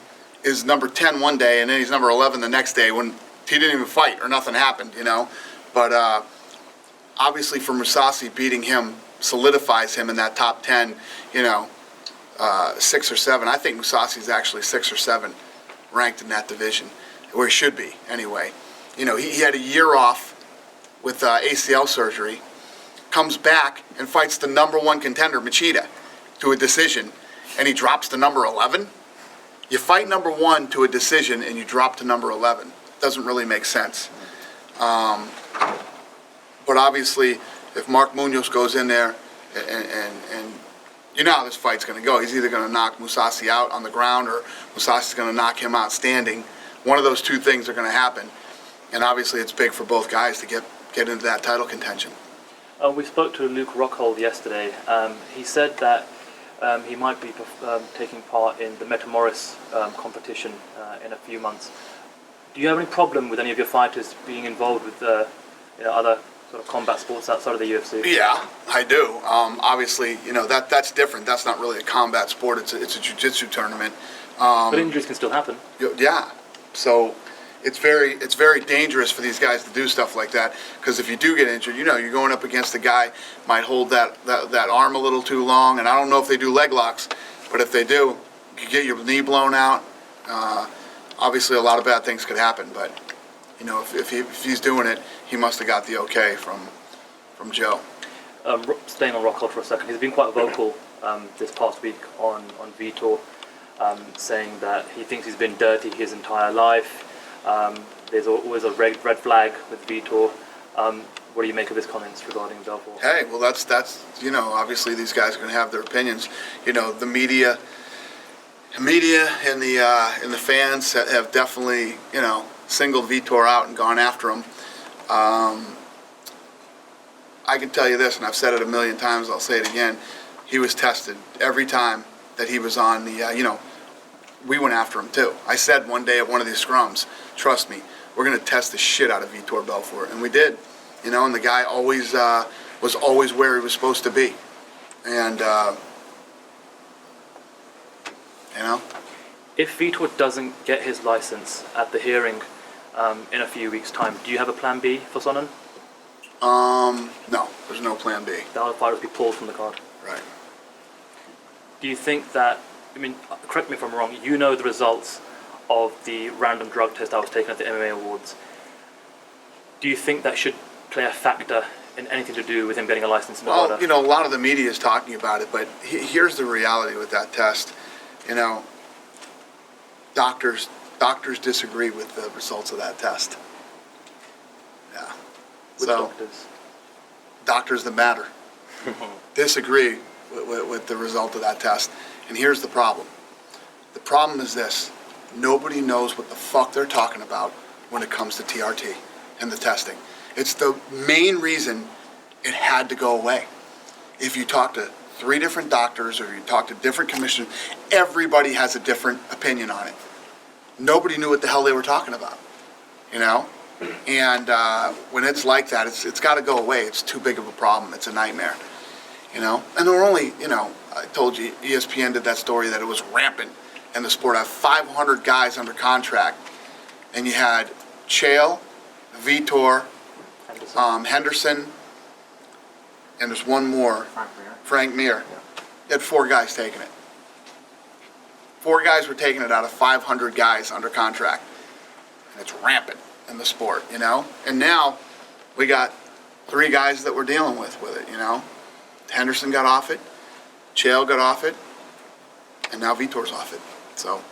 is number 10 one day, and then he's number 11 the next day when he didn't even fight or nothing happened, you know. But obviously for Mousasi, beating him solidifies him in that top 10, you know, 6 or 7. I think Mousasi's actually 6 or 7 ranked in that division, where he should be anyway. You know, he had a year off with ACL surgery, comes back and fights the number 1 contender, Machida, to a decision, and he drops to number 11? You fight number 1 to a decision and you drop to number 11. Doesn't really make sense. But obviously, if Mark Munoz goes in there and you know how this fight's going to go. He's either going to knock Mousasi out on the ground or Mousasi's going to knock him out standing. One of those two things are going to happen. And obviously it's big for both guys to get into that title contention. We spoke to Luke Rockhold yesterday. He said that he might be taking part in the Meta Morris competition in a few months. Do you have any problem with any of your fighters being involved with you know, other sort of combat sports outside of the UFC? Yeah, I do. Obviously, you know, that's different. That's not really a combat sport. It's a jiu-jitsu tournament. But injuries can still happen. Yeah. So it's very dangerous for these guys to do stuff like that, because if you do get injured, you know, you're going up against a guy might hold that arm a little too long, and I don't know if they do leg locks, but if they do, you get your knee blown out. Obviously, a lot of bad things could happen, but you know, if he's doing it, he must have got the okay from Joe. Staying on Rockhold for a second, he's been quite vocal this past week on Vitor, saying that he thinks he's been dirty his entire life. There's always a red flag with Vitor. What do you make of his comments regarding Belfort? Hey, well, that's you know, obviously these guys are going to have their opinions. You know, the media and the fans have definitely, you know, singled Vitor out and gone after him. I can tell you this, and I've said it a million times, I'll say it again, he was tested every time that he was on the, you know, we went after him too. I said one day at one of these scrums, trust me, we're going to test the shit out of Vitor Belfort, and we did. You know, and the guy always was always where he was supposed to be. And, you know. If Vitor doesn't get his license at the hearing in a few weeks' time, do you have a plan B for Sonnen? No, there's no plan B. That would fight would be pulled from the card. Right. Do you think that, I mean, correct me if I'm wrong, you know the results of the random drug test I was taken at the MMA Awards. Do you think that should play a factor in anything to do with him getting a license in Nevada? Well, you know, a lot of the media is talking about it, but here's the reality with that test. You know, doctors Doctors disagree with the results of that test. Yeah. Which doctors? Doctors that matter disagree with the result of that test. And here's the problem. The problem is this. Nobody knows what the fuck they're talking about when it comes to TRT and the testing. It's the main reason it had to go away. If you talk to 3 different doctors or you talk to different commissioners, everybody has a different opinion on it. Nobody knew what the hell they were talking about, you know? And when it's like that, it's got to go away. It's too big of a problem. It's a nightmare, you know? And there were only, you know, I told you, ESPN did that story that it was rampant in the sport. I have 500 guys under contract, and you had Chael, Vitor, Henderson, and there's one more, Frank Mir. You had 4 guys taking it. 4 guys were taking it out of 500 guys under contract. And it's rampant in the sport, you know? And now we got 3 guys that we're dealing with it, you know? Henderson got off it, Chael got off it, and now Vitor's off it. So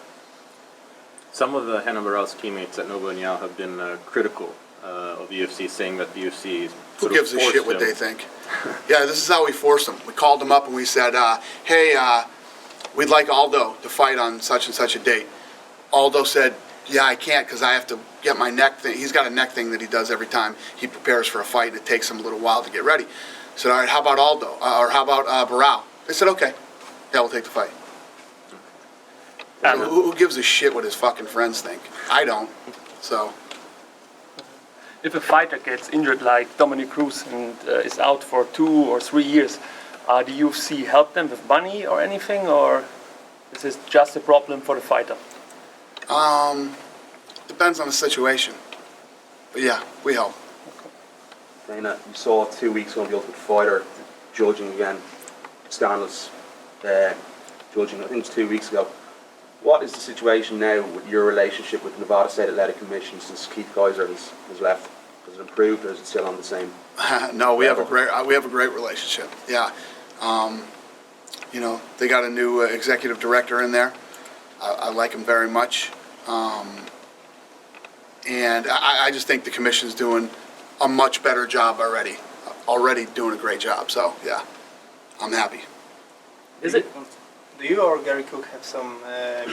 some of the Hannah Morales teammates at Nova União have been critical of the UFC, saying that the UFC who gives a shit what they think? Yeah, this is how we forced them. We called them up and we said, hey, we'd like Aldo to fight on such and such a date. Aldo said, yeah, I can't because I have to get my neck thing. He's got a neck thing that he does every time he prepares for a fight, and it takes him a little while to get ready. I said, all right, how about Aldo? Or how about Barao? They said, okay, yeah, we'll take the fight. Who gives a shit what his fucking friends think? I don't. So. If a fighter gets injured like Dominic Cruz and is out for 2 or 3 years, the UFC help them with money or anything, or is this just a problem for the fighter? Depends on the situation. But yeah, we help. Dana, you saw 2 weeks ago the Ultimate Fighter judging again, Stanley's judging, I think it's 2 weeks ago. What is the situation now with your relationship with the Nevada State Athletic Commission since Keith Kaiser has left? Has it improved, or is it still on the same? No, we have a great relationship. Yeah, you know, they got a new executive director in there. I like him very much, and I just think the commission's doing a much better job already. Already doing a great job. So yeah, I'm happy. Is it? Do you or Gary Cook have some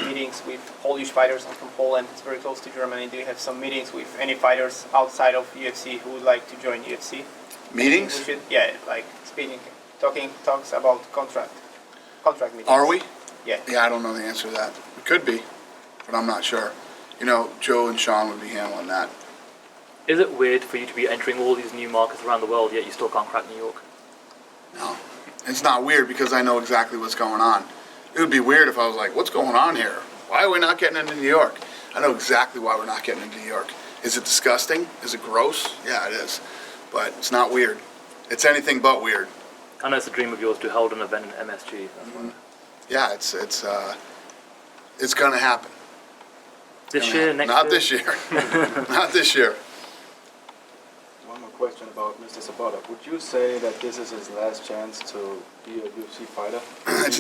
meetings with Polish fighters? I'm from Poland, it's very close to Germany. Do you have some meetings with any fighters outside of UFC who would like to join UFC? Meetings? Yeah, like talks about contract meetings. Are we? Yeah. Yeah, I don't know the answer to that. We could be, but I'm not sure. You know, Joe and Sean would be handling that. Is it weird for you to be entering all these new markets around the world, yet you still can't crack New York? No. It's not weird because I know exactly what's going on. It would be weird if I was like, what's going on here? Why are we not getting into New York? I know exactly why we're not getting into New York. Is it disgusting? Is it gross? Yeah, it is. But it's not weird. It's anything but weird. I know it's a dream of yours to hold an event in MSG. Yeah, it's going to happen. This year, next Not year? this year. Not this year. One more question about Mr. Sabata. Would you say that this is his last chance to be a UFC fighter? It's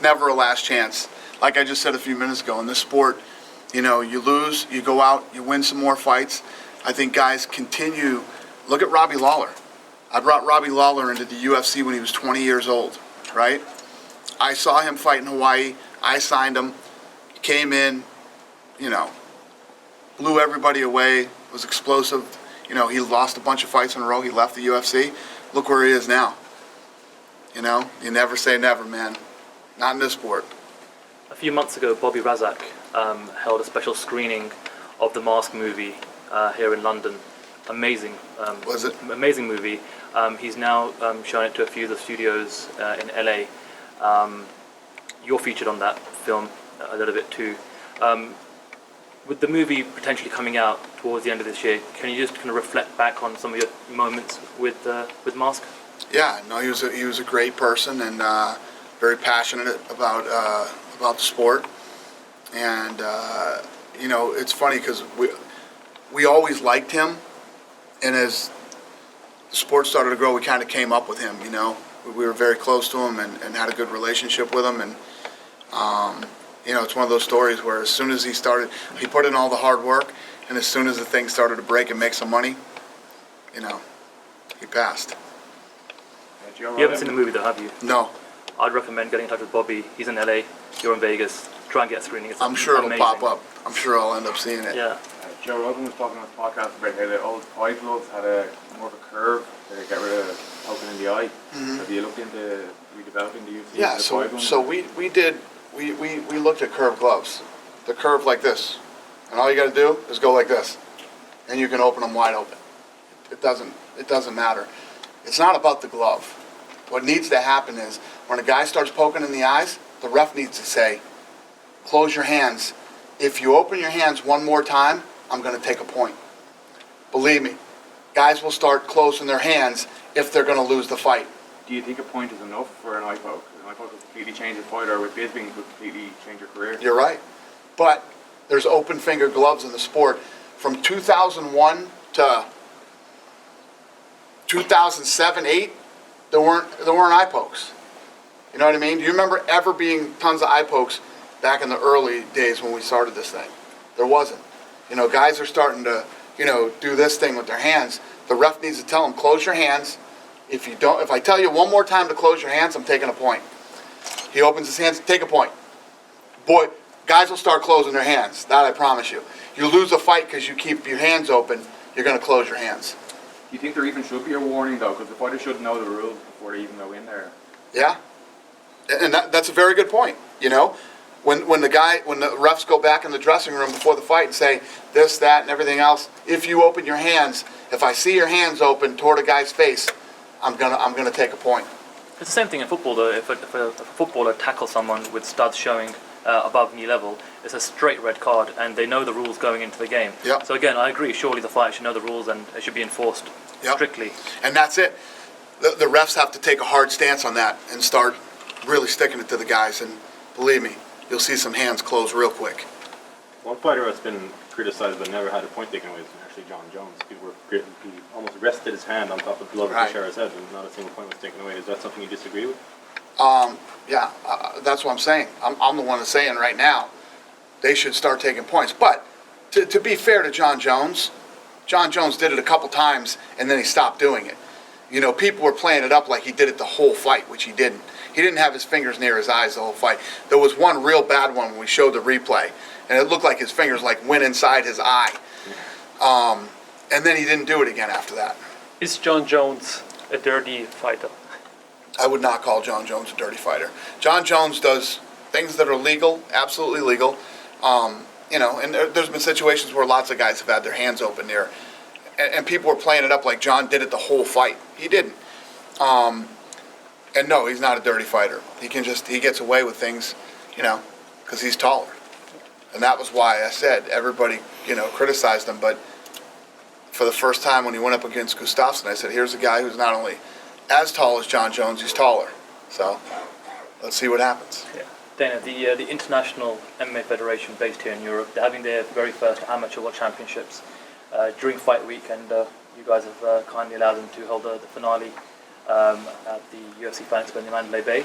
never a last chance. Like I just said a few minutes ago, in this sport, you know, you lose, you go out, you win some more fights. I think guys continue. Look at Robbie Lawler. I brought Robbie Lawler into the UFC when he was 20 years old, right? I saw him fight in Hawaii. I signed him. He came in, you know, blew everybody away, was explosive. You know, he lost a bunch of fights in a row. He left the UFC. Look where he is now. You know, you never say never, man. Not in this sport. A few months ago, Bobby Razak held a special screening of the Mask movie here in London. Amazing. Was it? Amazing movie. He's now shown it to a few of the studios in LA. You're featured on that film a little bit too. With the movie potentially coming out towards the end of this year, can you just kind of reflect back on some of your moments with Mask? Yeah, no, he was a great person and very passionate about the sport. And you know, it's funny because we always liked him, and as the sport started to grow, we kind of came up with him. You know, we were very close to him and had a good relationship with him. And You know, it's one of those stories where as soon as he put in all the hard work, and as soon as the thing started to break and make some money, you know, he passed. You haven't seen the movie though, have you? No. I'd recommend getting in touch with Bobby. He's in LA, you're in Vegas. Try and get a screening. It's I'm sure amazing. it'll pop up. I'm sure I'll end up seeing it. Yeah. Joe Rogan was talking on his podcast about how the old fight gloves had more of a curve to get rid of poking in the eye. Have you looked into redeveloping the UFC? Yeah, so we looked at curved gloves. The curve like this. And all you got to do is go like this. And you can open them wide open. It doesn't matter. It's not about the glove. What needs to happen is when a guy starts poking in the eyes, the ref needs to say, close your hands. If you open your hands one more time, I'm going to take a point. Believe me, guys will start closing their hands if they're going to lose the fight. Do you think a point is enough for an eye poke? An eye poke will completely change a fight, or with Bisping would completely change your career? You're right. But there's open finger gloves in the sport. From 2001 to 2007, 8, there weren't eye pokes. You know what I mean? Do you remember ever being tons of eye pokes back in the early days when we started this thing? There wasn't. You know, guys are starting to, you know, do this thing with their hands. The ref needs to tell them, close your hands. If I tell you one more time to close your hands, I'm taking a point. He opens his hands, take a point. Boy, guys will start closing their hands. That I promise you. You lose a fight because you keep your hands open, you're going to close your hands. Do you think there even should be a warning, though? Because the fighter should know the rules before they even go in there. Yeah. And that's a very good point, you know? When the refs go back in the dressing room before the fight and say this, that, and everything else, if you open your hands, if I see your hands open toward a guy's face, I'm gonna take a point. It's the same thing in football though. If a footballer tackles someone with studs showing above knee level, it's a straight red card, and they know the rules going into the game. Yep. So again, I agree. Surely the fighter should know the rules, and it should be enforced strictly. And that's it. The refs have to take a hard stance on that and start really sticking it to the guys. And believe me, you'll see some hands close real quick. One fighter that's been criticized but never had a point taken away is actually John Jones. He almost rested his hand on top of the glove of Teixeira's head, and not a single point was taken away. Is that something you disagree with? Yeah, that's what I'm saying. I'm the one that's saying right now they should start taking points. But to be fair to John Jones did it a couple times and then he stopped doing it. You know, people were playing it up like he did it the whole fight, which he didn't. He didn't have his fingers near his eyes the whole fight. There was one real bad one when we showed the replay, and it looked like his fingers like went inside his eye. And then he didn't do it again after that. Is John Jones a dirty fighter? I would not call John Jones a dirty fighter. John Jones does things that are legal, absolutely legal. You know, and there's been situations where lots of guys have had their hands open there, and people were playing it up like John did it the whole fight. He didn't. And no, he's not a dirty fighter. He gets away with things, you know, because he's taller. And that was why I said everybody, you know, criticized him. But for the first time when he went up against Gustafsson, I said, here's a guy who's not only as tall as John Jones, he's taller. So let's see what happens. Yeah. Dana, the International MMA Federation based here in Europe, they're having their very first amateur world championships during fight week, and you guys have kindly allowed them to hold the finale at the UFC Fight Night in Wanderlei Bay.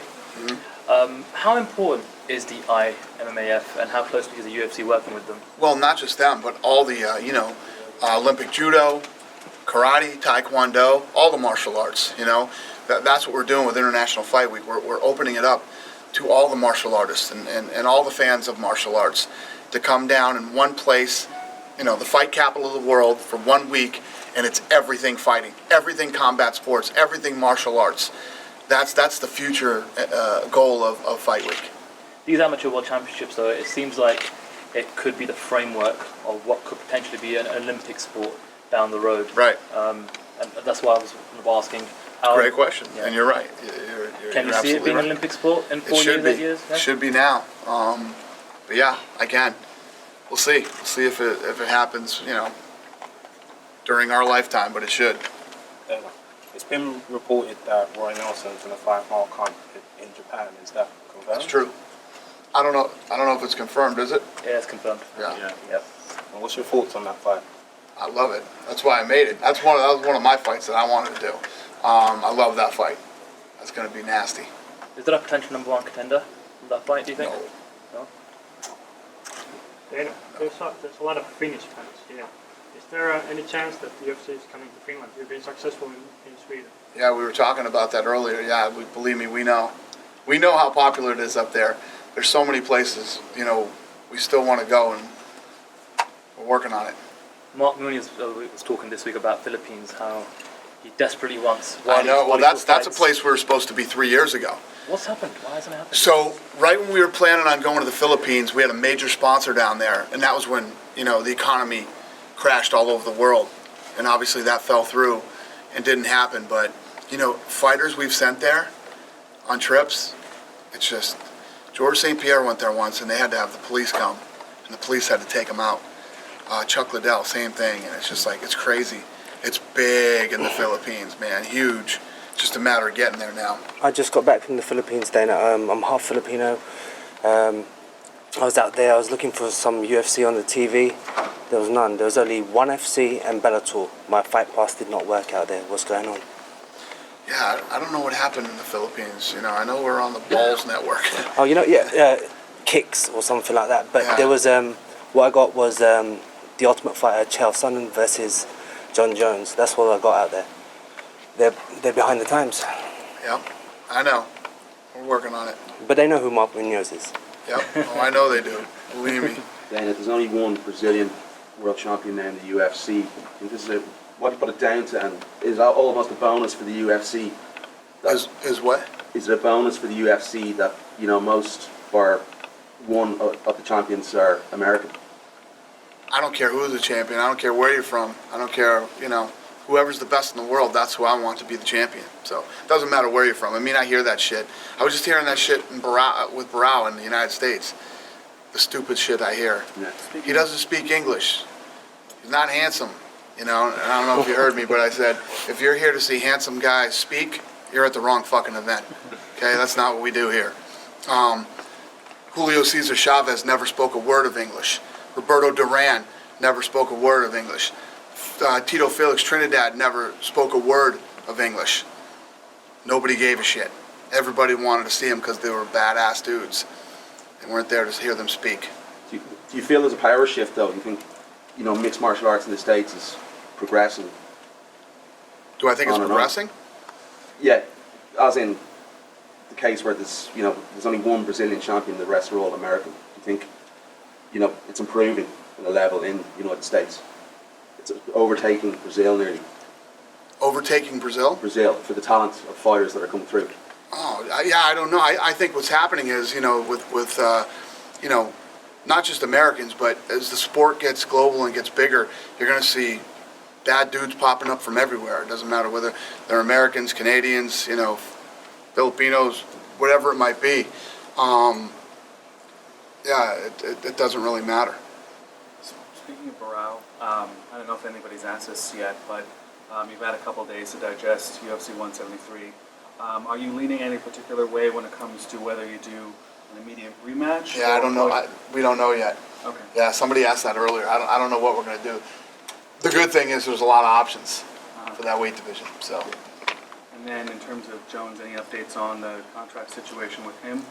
How important is the IMMAF, and how closely is the UFC working with them? Well, not just them, but all the, you know, Olympic judo, karate, taekwondo, all the martial arts, you know. That's what we're doing with International Fight Week. We're opening it up to all the martial artists and all the fans of martial arts to come down in one place, you know, the fight capital of the world for 1 week, and it's everything fighting, everything combat sports, everything martial arts. That's the future goal of Fight Week. These amateur world championships, though, it seems like it could be the framework of what could potentially be an Olympic sport down the road. Right. And that's why I was asking. Great question, and you're right. Can you see it being an Olympic sport in 4 years, 8 years? It should be now. But yeah, I can. We'll see. We'll see if it happens, you know, during our lifetime, but it should. It's been reported that Roy Nelson's going to fight Mark Hunt in Japan. Is that confirmed? That's true. I don't know if it's confirmed, is it? Yeah, it's confirmed. Yeah. Yep. And what's your thoughts on that fight? I love it. That's why I made it. That was one of my fights that I wanted to do. I love that fight. That's going to be nasty. Is there a potential #1 contender in that fight, do you think? No. Dana, there's a lot of Finnish fans here. Is there any chance that the UFC is coming to Finland? You've been successful in Sweden. Yeah, we were talking about that earlier. Yeah, believe me, we know. We know how popular it is up there. There's so many places, you know, we still want to go, and we're working on it. Mark Munoz was talking this week about Philippines, how he desperately wants. I know. Well, that's a place we were supposed to be 3 years ago. What's happened? Why hasn't it happened? So right when we were planning on going to the Philippines, we had a major sponsor down there, and that was when, you know, the economy crashed all over the world, and obviously that fell through and didn't happen. But, you know, fighters we've sent there on trips, it's just, George St. Pierre went there once, and they had to have the police come, and the police had to take him out. Chuck Liddell, same thing, and it's just like, it's crazy. It's big in the Philippines, man, huge. Just a matter of getting there now. I just got back from the Philippines, Dana. I'm half Filipino. I was out there, I was looking for some UFC on the TV. There was none. There was only ONE FC and Bellator. My Fight Pass did not work out there. What's going on? Yeah, I don't know what happened in the Philippines. You know, I know we're on the Balls Network. Oh, you know, yeah, Kicks or something like that. But yeah. There was, what I got was the Ultimate Fighter, Chael Sonnen versus John Jones. That's what I got out there. They're behind the times. Yep, I know. We're working on it. But they know who Mark Munoz is. Yep, oh, I know they do. Believe me. Then if there's only one Brazilian world champion now in the UFC, I think this is what you put it down to, and is almost a bonus for the UFC. Is what? Is it a bonus for the UFC that, you know, most or one of the champions are American? I don't care who's the champion. I don't care where you're from. I don't care, you know, whoever's the best in the world, that's who I want to be the champion. So it doesn't matter where you're from. I mean, I hear that shit. I was just hearing that shit with Barao in the United States. The stupid shit I hear. Yeah. He doesn't speak English. He's not handsome, you know. And I don't know if you heard me, but I said, if you're here to see handsome guys speak, you're at the wrong fucking event. Okay, that's not what we do here. Julio Cesar Chavez never spoke a word of English. Roberto Duran never spoke a word of English. Tito Felix Trinidad never spoke a word of English. Nobody gave a shit. Everybody wanted to see them because they were badass dudes. They weren't there to hear them speak. Do you feel there's a power shift, though? You think, you know, mixed martial arts in the States is progressing? Do I think it's progressing? Yeah, as in the case where there's, you know, there's only one Brazilian champion, the rest are all American. Do you think, you know, it's improving in a level in the United States? It's overtaking Brazil nearly. Overtaking Brazil? Brazil, for the talent of fighters that are coming through. Oh, yeah, I don't know. I think what's happening is, you know, with you know, not just Americans, but as the sport gets global and gets bigger, you're going to see bad dudes popping up from everywhere. It doesn't matter whether they're Americans, Canadians, you know, Filipinos, whatever it might be. Yeah, it doesn't really matter. Speaking of Barao, I don't know if anybody's asked this yet, but you've had a couple of days to digest UFC 173. Are you leaning any particular way when it comes to whether you do an immediate rematch? Yeah, I don't know. We don't know yet. Okay. Yeah, somebody asked that earlier. I don't know what we're going to do. The good thing is there's a lot of options for that weight division. So. And then in terms of Jones, any updates on the contract situation with him?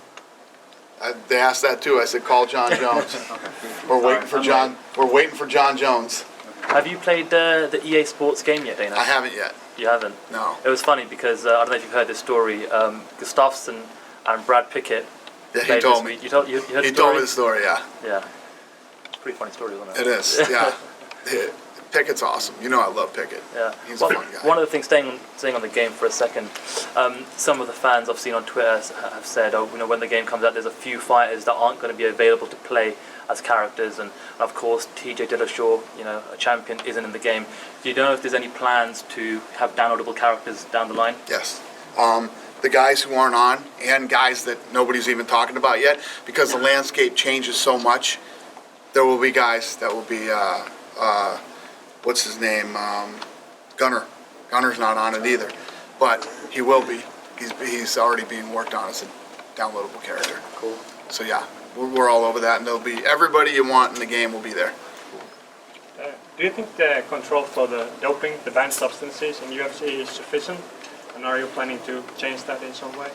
They asked that too. I said, call John Jones. Okay. We're waiting for John. We're waiting for John Jones. Have you played the EA Sports game yet, Dana? I haven't yet. You haven't? No. It was funny because I don't know if you've heard this story. Gustafsson and Brad Pickett. Yeah, he told me. You heard the story? He told me the story. Yeah. Yeah. It's a pretty funny story, isn't it? It is. Yeah. Pickett's awesome. You know I love Pickett. Yeah. He's a fun guy. One of the things, staying on the game for a second, some of the fans I've seen on Twitter have said, oh, you know, when the game comes out, there's a few fighters that aren't going to be available to play as characters, and of course TJ Dillashaw, you know, a champion, isn't in the game. Do you know if there's any plans to have downloadable characters down the line? Yes. The guys who aren't on, and guys that nobody's even talking about yet, because the landscape changes so much, there will be guys that will be, what's his name, Gunner. Gunner's not on it either, but he will be. He's already being worked on as a downloadable character. Cool. So yeah, we're all over that, and there'll be everybody you want in the game will be there. Do you think the control for the doping, the banned substances in UFC is sufficient? And are you planning to change that in some way?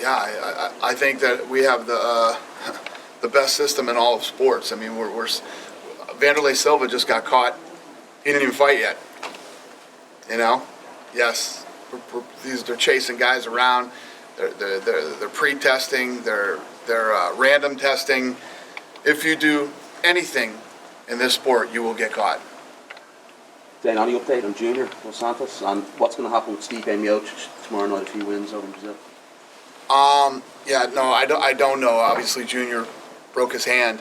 Yeah, I think that we have the the best system in all of sports. I mean, Wanderlei Silva just got caught. He didn't even fight yet. You know? Yes. They're chasing guys around. They're pre-testing. They're random testing. If you do anything in this sport, you will get caught. Then any update on Junior Dos Santos and what's going to happen with Stipe Miocic tomorrow night if he wins over in Brazil? Yeah, no, I don't know. Obviously, Junior broke his hand.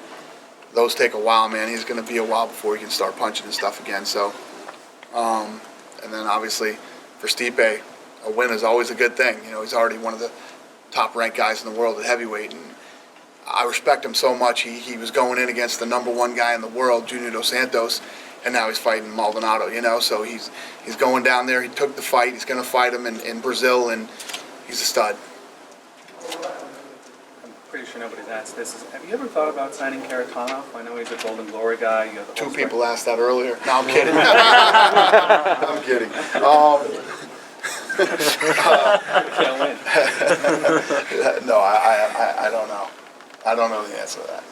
Those take a while, man. He's going to be a while before he can start punching and stuff again. So, and then obviously for Stipe, a win is always a good thing. You know, he's already one of the top-ranked guys in the world at heavyweight, and I respect him so much. He was going in against the #1 guy in the world, Junior Dos Santos, and now he's fighting Maldonado. You know, so he's going down there. He took the fight. He's going to fight him in Brazil, and he's a stud. I'm pretty sure nobody's asked this. Have you ever thought about signing Karatanov? I know he's a Golden Glory guy. You have the 2 people asked that earlier. No, I'm kidding. I'm kidding. Can't win. No, I don't know. I don't know the answer to that.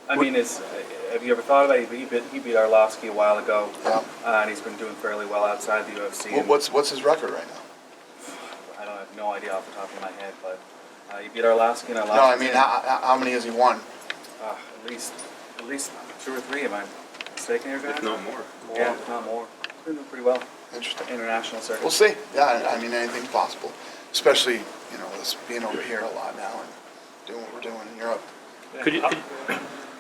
I mean, have you ever thought about it? He beat Arlovsky a while ago, and he's been doing fairly well outside the UFC. What's his record right now? I don't have no idea off the top of my head, but he beat Arlovsky and Arlovsky. No, I mean, how many has he won? At least 2 or 3, am I mistaken here, guys? If not more. Yeah, if not more. He's been doing pretty well. Interesting. International circuit. We'll see. Yeah, I mean, anything's possible. Especially, you know, us being over here a lot now and doing what we're doing in Europe.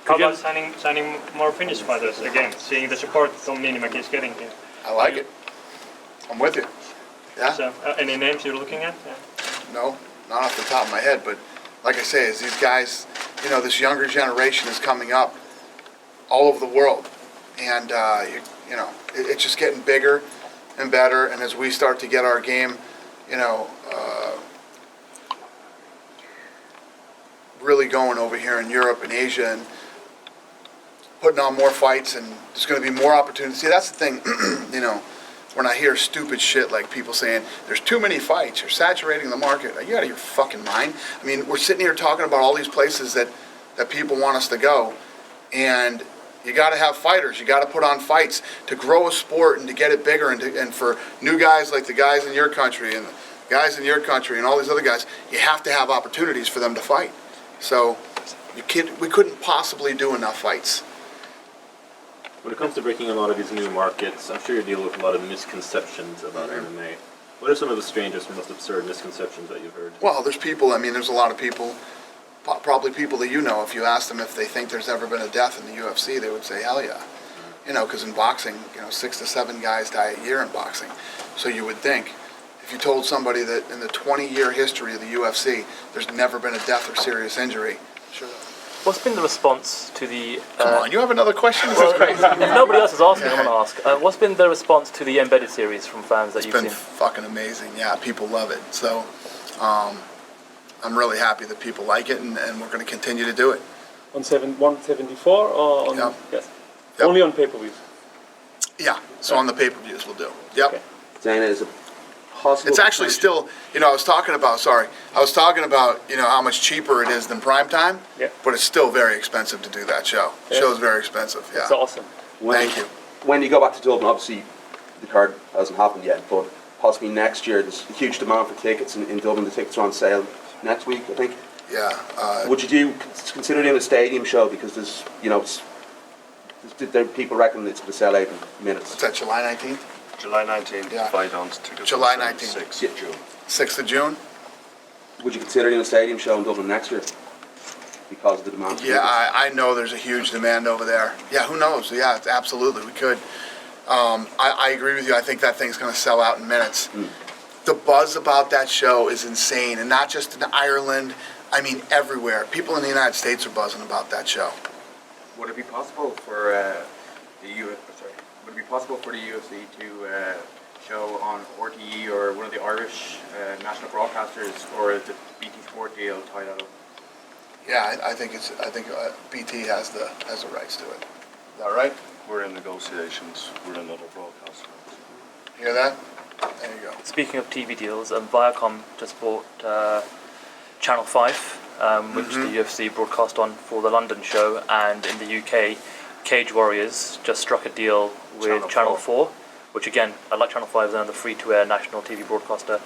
How about signing more Finnish fighters again? Seeing the support Tom Niinimäki is getting here. I like it. I'm with you. Yeah. So, any names you're looking at? Yeah. No, not off the top of my head, but like I say, as these guys, you know, this younger generation is coming up all over the world, and you know, it's just getting bigger and better. And as we start to get our game, you know, really going over here in Europe and Asia and putting on more fights, and there's going to be more opportunities. See, that's the thing, you know, when I hear stupid shit like people saying, there's too many fights, you're saturating the market. Are you out of your fucking mind? I mean, we're sitting here talking about all these places that people want us to go, and you got to have fighters. You got to put on fights to grow a sport and to get it bigger, and for new guys like the guys in your country and the guys in your country and all these other guys, you have to have opportunities for them to fight. So we couldn't possibly do enough fights. When it comes to breaking a lot of these new markets, I'm sure you're dealing with a lot of misconceptions about MMA. What are some of the strangest and most absurd misconceptions that you've heard? Well, there's people, I mean, there's a lot of people, probably people that you know, if you ask them if they think there's ever been a death in the UFC, they would say, hell yeah. You know, because in boxing, you know, 6 to 7 guys die a year in boxing. So you would think, if you told somebody that in the 20-year history of the UFC, there's never been a death or serious injury, sure. What's been the response to the... Come on, you have another question? This well, is crazy. If nobody else is asking, I'm going to ask. What's been the response to the Embedded series from fans that you've seen? It's been fucking amazing. Yeah, people love it. So I'm really happy that people like it, and we're going to continue to do it. On 174 or on... Yep. Yes. Yep. Only on pay-per-views? Yeah, so on the pay-per-views we'll do. Yep. Okay. Dana, is it possible? It's actually still, you know, I was talking about, you know, how much cheaper it is than prime time, but it's still very expensive to do that show. The show's very expensive, yeah. It's awesome. Thank you. When you go back to Dublin, obviously the card hasn't happened yet, but possibly next year there's a huge demand for tickets in Dublin. The tickets are on sale next week, I think. Yeah. Would you consider doing a stadium show, because there's, you know, people reckon it's going to sell out in minutes? What's that, July 19th? July 19th, Yeah. 5 ounce tickets. July 19th. 6th of June. 6th of June? Would you consider doing a stadium show in Dublin next year because of the demand? Yeah, I know there's a huge demand over there. Yeah, who knows? Yeah, absolutely, we could. I agree with you. I think that thing's going to sell out in minutes. The buzz about that show is insane, and not just in Ireland. I mean, everywhere. People in the United States are buzzing about that show. Would it be possible for Would it be possible for the UFC to show on RTE or one of the Irish national broadcasters, or is the BT Sport deal tie that up? Yeah, I think BT has the rights to it. Is that right? We're in negotiations with another broadcaster. Hear that? There you go. Speaking of TV deals, Viacom just bought Channel 5 which the UFC broadcast on for the London show, and in the UK, Cage Warriors just struck a deal with Channel 4, which again, I like Channel 5 as another free-to-air national TV broadcaster.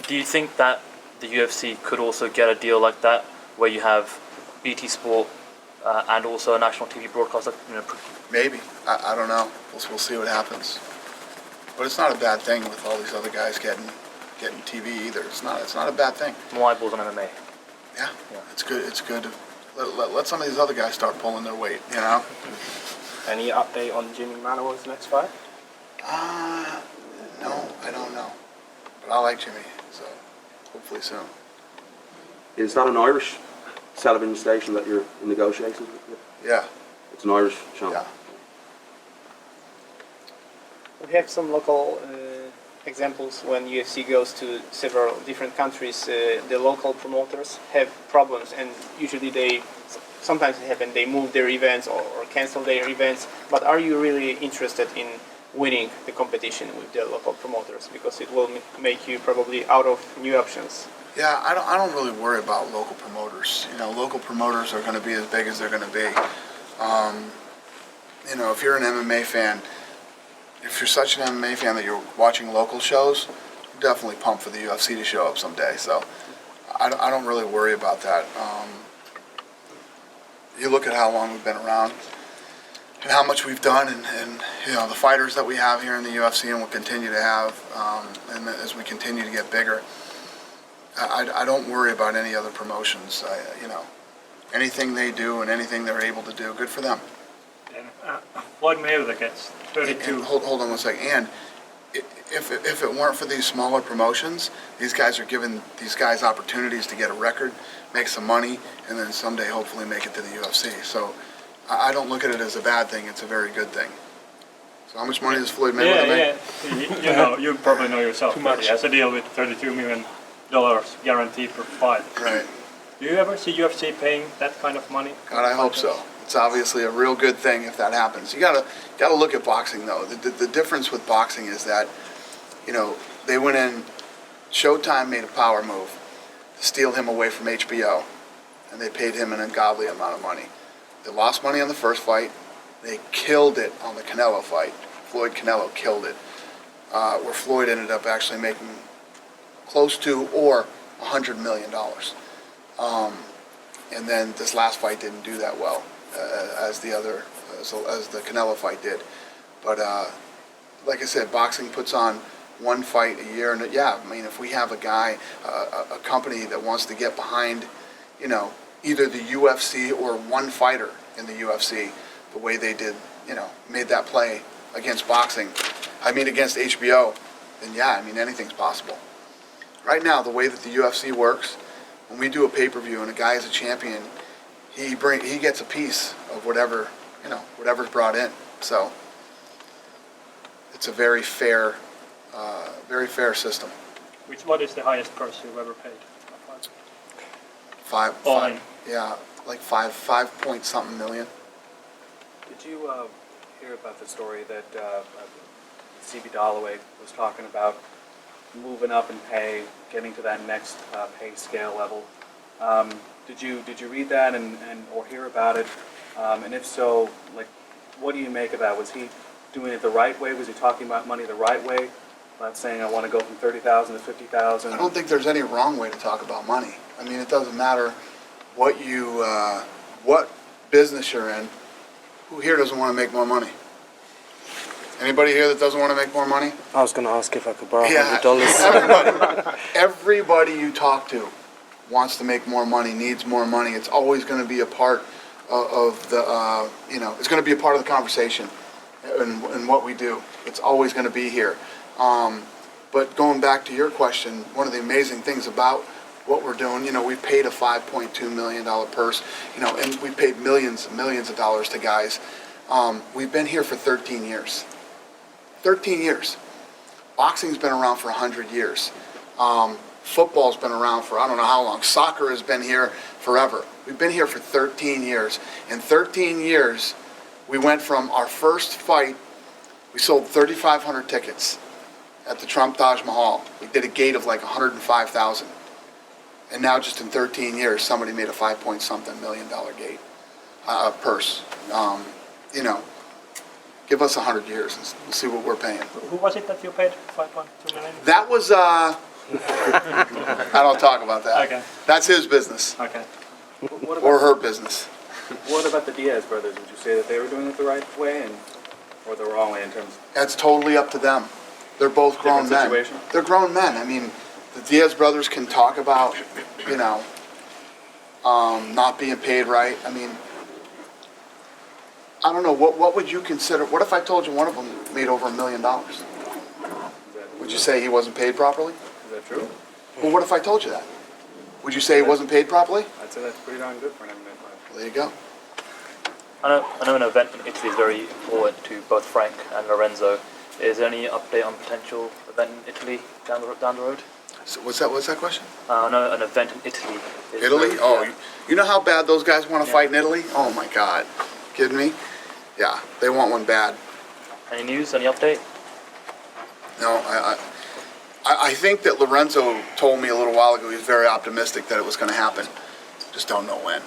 Do you think that the UFC could also get a deal like that, where you have BT Sport and also a national TV broadcaster? Maybe. I don't know. We'll see what happens. But it's not a bad thing with all these other guys getting TV either. It's not a bad thing. More eyeballs on MMA. Yeah. It's good. It's good. Let some of these other guys start pulling their weight. You know. Any update on Jimmy Manuwa's next fight? No, I don't know. But I like Jimmy, so hopefully soon. Is that an Irish television station that you're in negotiations with? Yeah. It's an Irish channel. Yeah. We have some local examples when UFC goes to several different countries. The local promoters have problems, and usually sometimes it happens, they move their events or cancel their events. But are you really interested in winning the competition with the local promoters, because it will make you probably out of new options? Yeah, I don't really worry about local promoters. You know, local promoters are going to be as big as they're going to be. You know, if you're an MMA fan, if you're such an MMA fan that you're watching local shows, you're definitely pumped for the UFC to show up someday. So I don't really worry about that. You look at how long we've been around and how much we've done, and you know, the fighters that we have here in the UFC and will continue to have, and as we continue to get bigger, I don't worry about any other promotions. You know, anything they do and anything they're able to do, good for them. And Floyd Mayweather gets 32. And hold on one second. And if it weren't for these smaller promotions, these guys are giving these guys opportunities to get a record, make some money, and then someday hopefully make it to the UFC. So I don't look at it as a bad thing. It's a very good thing. So how much money does Floyd Mayweather make? You know, you probably know yourself. Too much. He has a deal with $32 million guaranteed per fight. Right. Do you ever see UFC paying that kind of money? God, I hope so. It's obviously a real good thing if that happens. You gotta look at boxing though. The difference with boxing is that, you know, they went in. Showtime made a power move to steal him away from HBO, and they paid him an ungodly amount of money. They lost money on the first fight. They killed it on the Canelo fight. Floyd Canelo killed it, where Floyd ended up actually making close to or $100 million. And then this last fight didn't do that well as the Canelo fight did. But like I said, boxing puts on one fight a year, and yeah, I mean, if we have a guy, a company that wants to get behind, you know, either the UFC or one fighter in the UFC, the way they did, you know, made that play against boxing, I mean against HBO, then yeah, I mean anything's possible. Right now, the way that the UFC works, when we do a pay-per-view and a guy is a champion, he gets a piece of whatever, you know, whatever's brought in. So it's a very fair system. What is the highest purse you've ever paid? Five, yeah, like five point something million. Did you hear about the story that CB Dalloway was talking about moving up in pay, getting to that next pay scale level? Did you read that or hear about it? And if so, like, what do you make of that? Was he doing it the right way? Was he talking about money the right way? Not saying I want to go from 30,000 to 50,000. I don't think there's any wrong way to talk about money. I mean, it doesn't matter what what business you're in. Who here doesn't want to make more money? Anybody here that doesn't want to make more money? I was going to ask if I could borrow $100. Everybody you talk to wants to make more money, needs more money. It's always going to be a part of the, you know, it's going to be a part of the conversation in what we do. It's always going to be here. But going back to your question, one of the amazing things about what we're doing, you know, we paid a $5.2 million purse, you know, and we paid millions and millions of dollars to guys. We've been here for 13 years. 13 years. Boxing's been around for 100 years. Football's been around for I don't know how long. Soccer has been here forever. We've been here for 13 years. In 13 years, we went from our first fight, we sold 3,500 tickets at the Trump Taj Mahal. We did a gate of like 105,000. And now just in 13 years, somebody made a $5-point-something million gate, purse. You know, give us 100 years and we'll see what we're paying. Who was it that you paid 5.2 million? That was, I don't talk about that. Okay. That's his business. Okay. Or her business. What about the Diaz brothers? Would you say that they were doing it the right way or the wrong way in terms of... That's totally up to them. They're both grown Different men. situation? They're grown men. I mean, the Diaz brothers can talk about, you know, not being paid right. I mean, I don't know. What would you consider? What if I told you one of them made over $1 million? Would you say he wasn't paid properly? Is that true? Well, what if I told you that? Would you say he wasn't paid properly? I'd say that's pretty darn good for an MMA fighter. Well, there you go. I know an event in Italy is very important to both Frank and Lorenzo. Is there any update on potential event in Italy down the road? So what's that question? I know an event in Italy. Italy? Oh, you know how bad those guys want to fight in Italy? Oh my God. Kidding me? Yeah, they want one bad. Any news? Any update? No, I think that Lorenzo told me a little while ago he was very optimistic that it was going to happen. Just don't know when.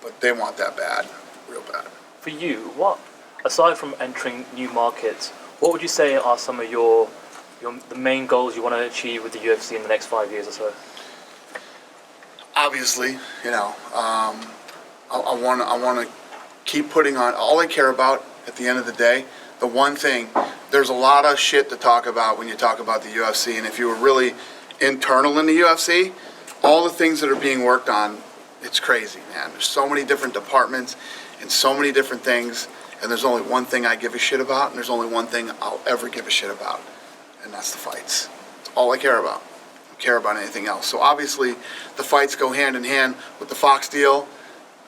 But they want that bad, real bad. For you, what, aside from entering new markets, what would you say are some of the main goals you want to achieve with the UFC in the next 5 years or so? Obviously, you know, I want to keep putting on. All I care about at the end of the day, the one thing, there's a lot of shit to talk about when you talk about the UFC, and if you were really internal in the UFC, all the things that are being worked on, it's crazy, man. There's so many different departments and so many different things, and there's only one thing I give a shit about, and there's only one thing I'll ever give a shit about, and that's the fights. It's all I care about. I don't care about anything else. So obviously, the fights go hand in hand with the Fox deal,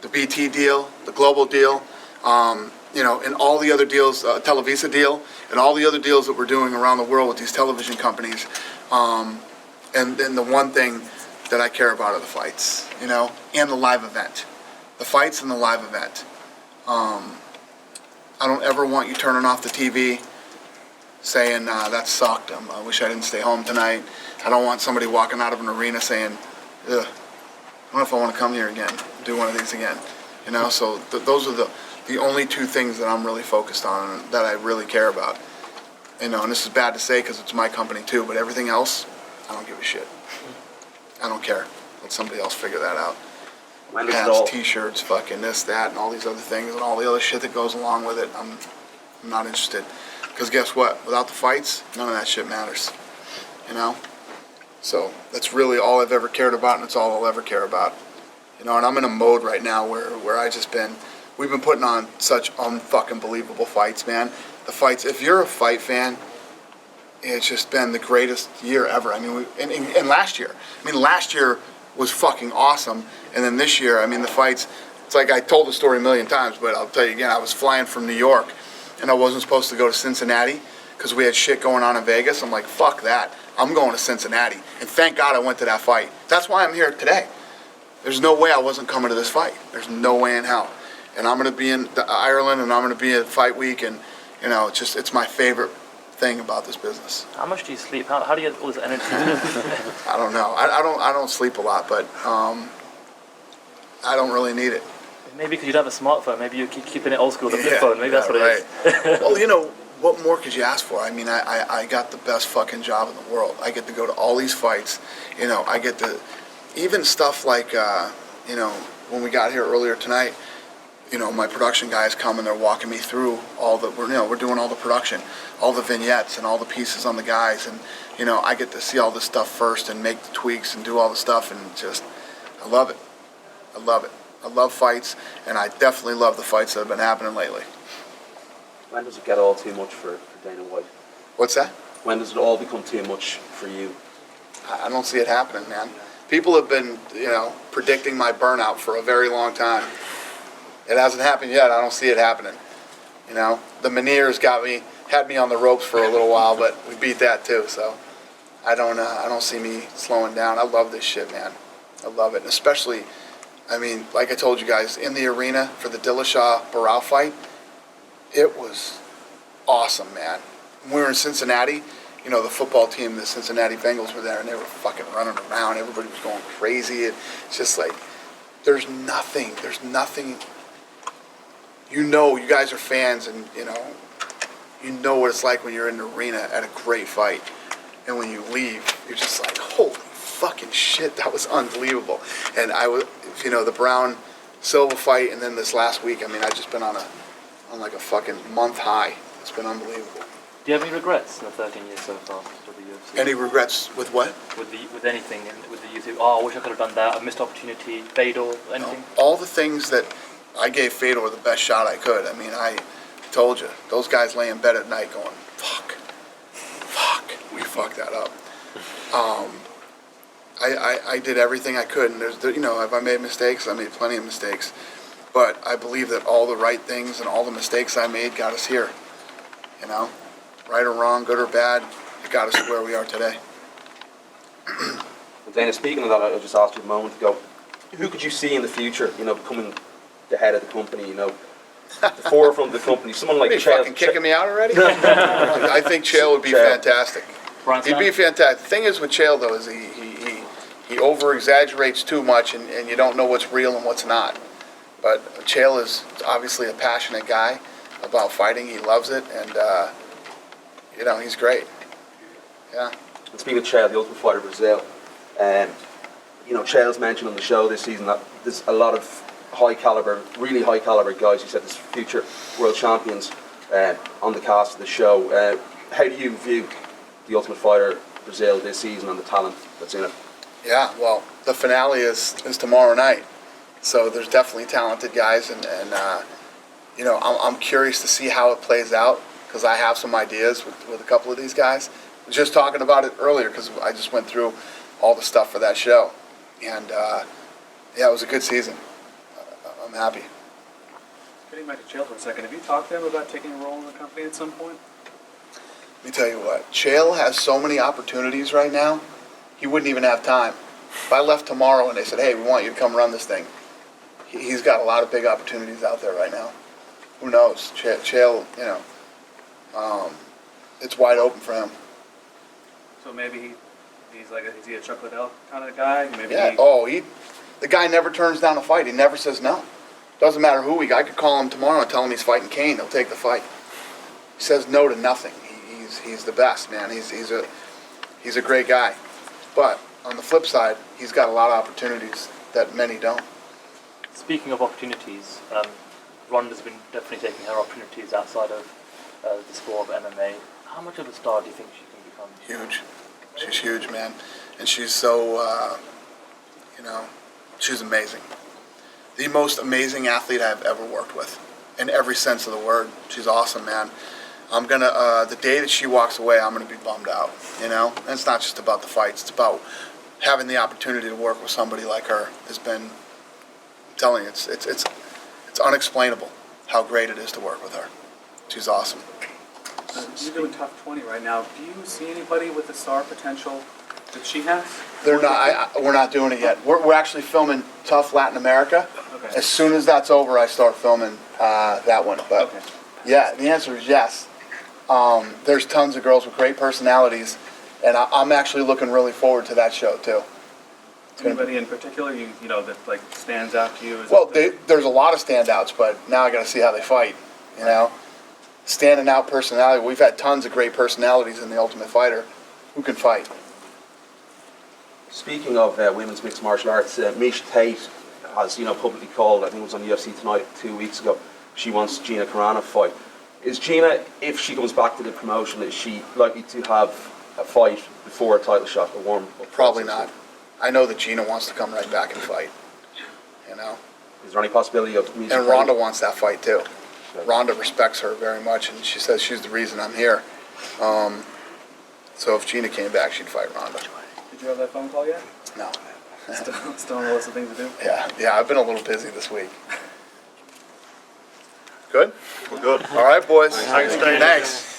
the BT deal, the Global deal, you know, and all the other deals, Televisa deal, and all the other deals that we're doing around the world with these television companies. And then the one thing that I care about are the fights, you know, and the live event. The fights and the live event. I don't ever want you turning off the TV saying, that sucked, I wish I didn't stay home tonight. I don't want somebody walking out of an arena saying, ugh, I don't know if I want to come here again, do one of these again. You know, so those are the only two things that I'm really focused on and that I really care about. You know, and this is bad to say because it's my company too, but everything else, I don't give a shit. I don't care. Let somebody else figure that out. Hats, t-shirts, fucking this, that, and all these other things and all the other shit that goes along with it, I'm not interested. Because guess what? Without the fights, none of that shit matters. You know? So that's really all I've ever cared about, and it's all I'll ever care about. You know, and I'm in a mode right now where I just been, we've been putting on such unfucking believable fights, man. The fights, if you're a fight fan, it's just been the greatest year ever. I mean, and last year. I mean, last year was fucking awesome. And then this year, I mean, the fights, it's like I told the story a million times, but I'll tell you again, I was flying from New York, and I wasn't supposed to go to Cincinnati because we had shit going on in Vegas. I'm like, fuck that. I'm going to Cincinnati. And thank God I went to that fight. That's why I'm here today. There's no way I wasn't coming to this fight. There's no way in hell. And I'm going to be in Ireland, and I'm going to be at Fight Week, and, you know, it's my favorite thing about this business. How much do you sleep? How do you get all this energy? I don't know. I don't sleep a lot, but I don't really need it. Maybe because you'd have a smartphone. Maybe you're keeping it old school with a flip phone. Maybe that's what right. it is. Well, you know, what more could you ask for? I mean, I got the best fucking job in the world. I get to go to all these fights. You know, I get to, even stuff like, you know, when we got here earlier tonight, you know, my production guys come and they're walking me through all the, we're doing all the production, all the vignettes and all the pieces on the guys. And, you know, I get to see all this stuff first and make the tweaks and do all the stuff, and just, I love it. I love it. I love fights, and I definitely love the fights that have been happening lately. When does it get all too much for Dana White? What's that? When does it all become too much for you? I don't see it happening, man. People have been, you know, predicting my burnout for a very long time. It hasn't happened yet. I don't see it happening. You know, the Meniere's had me on the ropes for a little while, but we beat that too. So I don't see me slowing down. I love this shit, man. I love it, and especially, I mean, like I told you guys, in the arena for the Dillashaw-Barao fight, it was awesome, man. When we were in Cincinnati, you know, the football team, the Cincinnati Bengals were there, and they were fucking running around. Everybody was going crazy. It's just like, there's nothing. You know, you guys are fans, and you know what it's like when you're in the arena at a great fight, and when you leave, you're just like, holy fucking shit, that was unbelievable. And I was, you know, the Brown Silva fight, and then this last week, I mean, I've just been on like a fucking month high. It's been unbelievable. Do you have any regrets in the 13 years so far with the UFC? Any regrets with what? With anything with the UFC? Oh, I wish I could have done that. I missed opportunity. Fedor, anything? No. All the things that I gave Fedor the best shot I could. I mean, I told you, those guys lay in bed at night going, fuck, we fucked that up. I did everything I could, and you know, have I made mistakes? I made plenty of mistakes. But I believe that all the right things and all the mistakes I made got us here. You know? Right or wrong, good or bad, it got us to where we are today. Dana, speaking of that, I just asked you a moment ago, who could you see in the future, you know, becoming the head of the company, you know, the forefront of the company, someone like Chael? Are you fucking kicking me out already? I think Chael would be fantastic. He'd be fantastic. The thing is with Chael, though, is he over-exaggerates too much, and you don't know what's real and what's not. But Chael is obviously a passionate guy about fighting. He loves it, and, you know, he's great. Yeah. And speaking of Chael, the Ultimate Fighter Brazil, you know, Chael's mentioned on the show this season that there's a lot of really high caliber guys. He said there's future world champions on the cast of the show. How do you view the Ultimate Fighter Brazil this season and the talent that's in it? Yeah, well, the finale is tomorrow night, so there's definitely talented guys, and you know, I'm curious to see how it plays out, because I have some ideas with a couple of these guys. Just talking about it earlier, because I just went through all the stuff for that show, and yeah, it was a good season. I'm happy. Getting back to Chael for a second, have you talked to him about taking a role in the company at some point? Let me tell you what, Chael has so many opportunities right now, he wouldn't even have time. If I left tomorrow and they said, hey, we want you to come run this thing, he's got a lot of big opportunities out there right now. Who knows? Chael, you know, it's wide open for him. So maybe he's like, is he a Chuck Liddell kind of guy? Maybe yeah, the guy never turns down a fight. He never says no. Doesn't matter who I could call him tomorrow and tell him he's fighting Kane. He'll take the fight. He says no to nothing. He's the best, man. He's a great guy. But on the flip side, he's got a lot of opportunities that many don't. Speaking of opportunities, Ronda's been definitely taking her opportunities outside of the sport of MMA. How much of a star do you think she can become? Huge. She's huge, man. And she's so, you know, she's amazing. The most amazing athlete I've ever worked with, in every sense of the word. She's awesome, man. I'm gonna, the day that she walks away, I'm gonna be bummed out, you know? And it's not just about the fights, it's about having the opportunity to work with somebody like her has been, I'm telling you, it's unexplainable how great it is to work with her. She's awesome. You're doing TUF 20 right now. Do you see anybody with the star potential that she has? They're not. We're not doing it yet. We're actually filming TUF Latin America. Okay. As soon as that's over, I start filming that one. But yeah, the answer is yes. There's tons of girls with great personalities, and I'm actually looking really forward to that show too. Anybody in particular you know that like stands out to you? Well, there's a lot of standouts, but now I got to see how they fight. You know, standing out personality. We've had tons of great personalities in the Ultimate Fighter who can fight. Speaking of women's mixed martial arts, Misha Tate has, you know, publicly called, I think it was on UFC Tonight 2 weeks ago, she wants Gina Carano to fight. Is Gina, if she comes back to the promotion, is she likely to have a fight before a title shot, a warm-up? Probably not. I know that Gina wants to come right back and fight. You know. Is there any possibility of Misha? And Ronda wants that fight too. Ronda respects her very much, and she says she's the reason I'm here. So if Gina came back, she'd fight Ronda. Did you have that phone call yet? No. Still on the list of things to do? Yeah, I've been a little busy this week. Good? We're good. All right, boys. Thanks. Thanks.